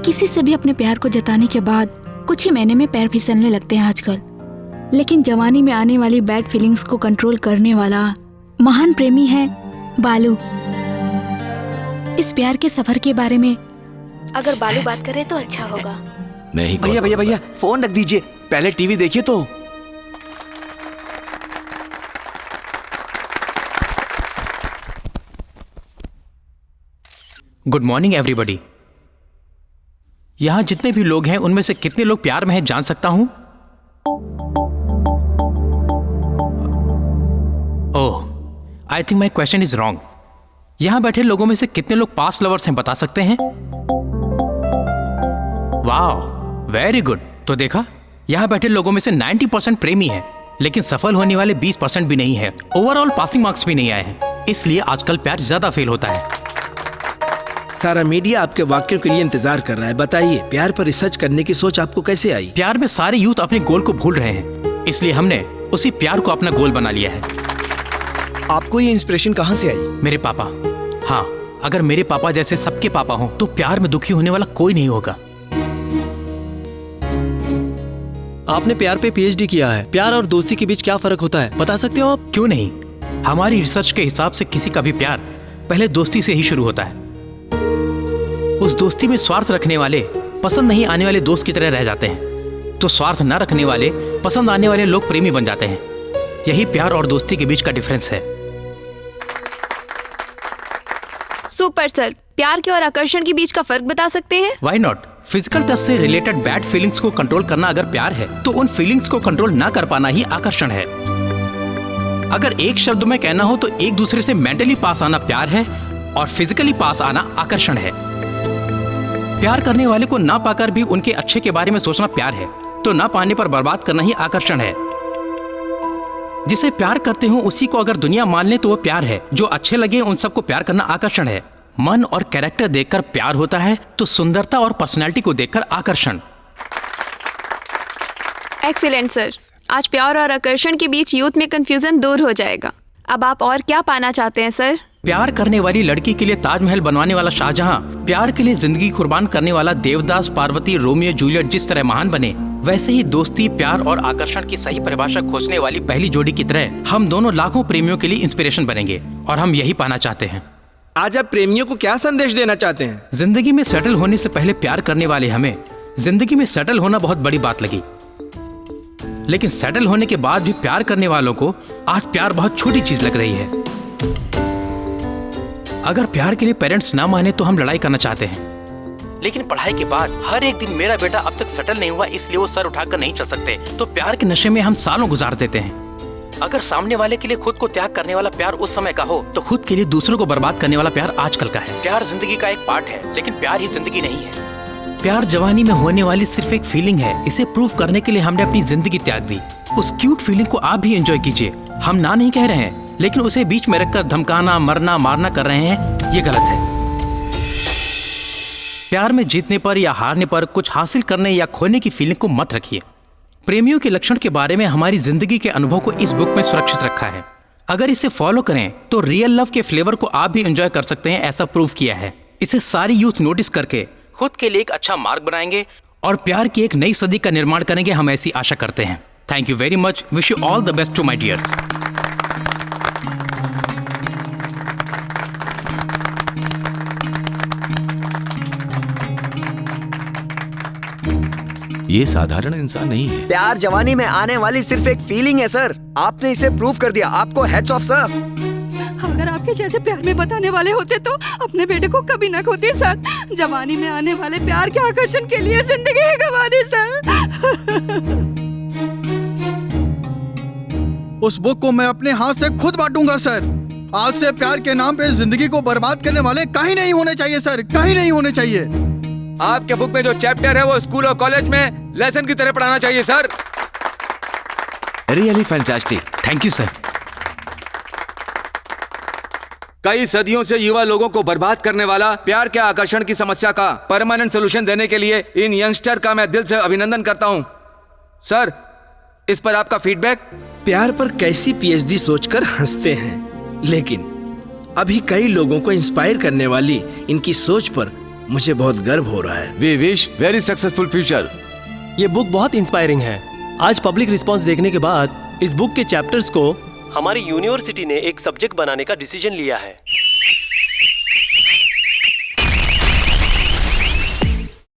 किसी से भी अपने प्यार को जताने के बाद कुछ ही महीने में पैर फिसलने लगते हैं आजकल। लेकिन जवानी में आने वाली बैड फीलिंग्स को कंट्रोल करने वाला महान प्रेमी है बालू। इस प्यार के सफर के बारे में अगर बालू बात करे तो अच्छा होगा। मैं ही भैया भैया भैया फोन रख दीजिए, पहले टीवी देखिए तो। Good morning everybody. यहां जितने भी लोग हैं उनमें से कितने लोग प्यार में हैं जान सकता हूं? Oh, I think my question is wrong. यहां बैठे लोगों में से कितने लोग पास्ट लवर्स हैं बता सकते हैं? वाह, वेरी गुड। तो देखा, यहां बैठे लोगों में से 90% प्रेमी हैं, लेकिन सफल होने वाले 20% भी नहीं है। ओवरऑल पासिंग मार्क्स भी नहीं आए हैं, इसलिए आजकल प्यार ज्यादा फेल होता है। सारा मीडिया आपके वाक्यों के लिए इंतजार कर रहा है। बताइए, प्यार पर रिसर्च करने की सोच आपको कैसे आई? प्यार में सारे यूथ अपने गोल को भूल रहे हैं, इसलिए हमने उसी प्यार को अपना गोल बना लिया है। आपको ये इंस्पिरेशन कहाँ से आई? मेरे पापा। हाँ, अगर मेरे पापा जैसे सबके पापा हों तो प्यार में दुखी होने वाला कोई नहीं होगा। आपने प्यार पे पीएचडी किया है। प्यार और दोस्ती के बीच क्या फर्क होता है, बता सकते हो आप? क्यों नहीं, हमारी रिसर्च के हिसाब से किसी का भी प्यार पहले दोस्ती से ही शुरू होता है। उस दोस्ती में स्वार्थ रखने वाले पसंद नहीं आने वाले दोस्त की तरह रह जाते हैं, तो स्वार्थ न रखने वाले पसंद आने वाले लोग प्रेमी बन जाते हैं। यही प्यार और दोस्ती के बीच का डिफरेंस है। सुपर सर, प्यार के और आकर्षण के बीच का फर्क बता सकते हैं? Why not? फिजिकल टच से रिलेटेड बैड फीलिंग्स को कंट्रोल करना अगर प्यार है, तो उन फीलिंग्स को कंट्रोल ना कर पाना ही आकर्षण है। अगर एक शब्द में कहना हो तो एक दूसरे से मेंटली पास आना प्यार है और फिजिकली पास आना आकर्षण है। प्यार करने वाले को ना पाकर भी उनके अच्छे के बारे में सोचना प्यार है, तो ना पाने पर बर्बाद करना ही आकर्षण है। जिसे प्यार करते हो उसी को अगर दुनिया मान ले तो वो प्यार है। जो अच्छे लगे उन सबको प्यार करना आकर्षण है। मन और कैरेक्टर देखकर प्यार होता है, तो सुंदरता और पर्सनैलिटी को देखकर आकर्षण। एक्सीलेंट सर, आज प्यार और आकर्षण के बीच यूथ में कंफ्यूजन दूर हो जाएगा। अब आप और क्या पाना चाहते हैं सर? प्यार करने वाली लड़की के लिए ताजमहल बनवाने वाला शाहजहां, प्यार के लिए जिंदगी कुर्बान करने वाला देवदास, पार्वती, रोमियो जूलियट जिस तरह महान बने, वैसे ही दोस्ती, प्यार और आकर्षण की सही परिभाषा खोजने वाली पहली जोड़ी की तरह हम दोनों लाखों प्रेमियों के लिए इंस्पिरेशन बनेंगे, और हम यही पाना चाहते हैं। आज आप प्रेमियों को क्या संदेश देना चाहते हैं? जिंदगी में सेटल होने से पहले प्यार करने वाले हमें जिंदगी में सेटल होना बहुत बड़ी बात लगी, लेकिन सेटल होने के बाद भी प्यार करने वालों को आज प्यार बहुत छोटी चीज लग रही है। अगर प्यार के लिए पेरेंट्स ना माने तो हम लड़ाई करना चाहते हैं, लेकिन पढ़ाई के बाद हर एक दिन मेरा बेटा अब तक सेटल नहीं हुआ इसलिए वो सर उठाकर नहीं चल सकते, तो प्यार के नशे में हम सालों गुजार देते हैं। अगर सामने वाले के लिए खुद को त्याग करने वाला प्यार उस समय का हो, तो खुद के लिए दूसरों को बर्बाद करने वाला प्यार आजकल का है। प्यार जिंदगी का एक पार्ट है, लेकिन प्यार ही जिंदगी नहीं है। प्यार जवानी में होने वाली सिर्फ एक फीलिंग है। इसे प्रूव करने के लिए हमने अपनी जिंदगी त्याग दी। उस क्यूट फीलिंग को आप भी एंजॉय कीजिए। हम ना नहीं कह रहे हैं, लेकिन उसे बीच में रखकर धमकाना, मरना, मारना कर रहे हैं, ये गलत है। प्यार में जीतने पर या हारने पर, कुछ हासिल करने या खोने की फीलिंग को मत रखिए। प्रेमियों के लक्षण के बारे में हमारी जिंदगी के अनुभव को इस बुक में सुरक्षित रखा है। अगर इसे फॉलो करें तो रियल लव के फ्लेवर को आप भी एंजॉय कर सकते हैं, ऐसा प्रूव किया है। इसे सारी यूथ नोटिस करके खुद के लिए एक अच्छा मार्ग बनाएंगे और प्यार की एक नई सदी का निर्माण करेंगे, हम ऐसी आशा करते हैं। Thank you very much. Wish you all the best to my dears. ये साधारण इंसान नहीं है। प्यार जवानी में आने वाली सिर्फ एक फीलिंग है सर। आपने इसे प्रूव कर दिया। आपको हेड्स ऑफ सर। अगर आपके जैसे प्यार में बताने वाले होते तो अपने बेटे को कभी न खोती सर। जवानी में आने वाले प्यार के आकर्षण के लिए जिंदगी ही गंवा दी सर। उस बुक को मैं अपने हाथ से खुद बांटूंगा सर। आज से प्यार के नाम पे जिंदगी को बर्बाद करने वाले कहीं नहीं होने चाहिए सर, कहीं नहीं होने चाहिए। आपके बुक में जो चैप्टर है वो स्कूल और कॉलेज में लेसन की तरह पढ़ाना चाहिए sir. Really fantastic. Thank you sir. कई सदियों से युवा लोगों को बर्बाद करने वाला प्यार के आकर्षण की समस्या का परमानेंट सोल्यूशन देने के लिए इन यंगस्टर का मैं दिल से अभिनंदन करता हूं। सर, इस पर आपका फीडबैक? प्यार पर कैसी पीएचडी सोचकर हंसते हैं, लेकिन अभी कई लोगों को इंस्पायर करने वाली इनकी सोच पर मुझे बहुत गर्व हो रहा है। We wish very successful future. ये बुक बहुत इंस्पायरिंग है। आज पब्लिक रिस्पांस देखने के बाद इस बुक के चैप्टर्स को हमारी यूनिवर्सिटी ने एक सब्जेक्ट बनाने का डिसीजन लिया है।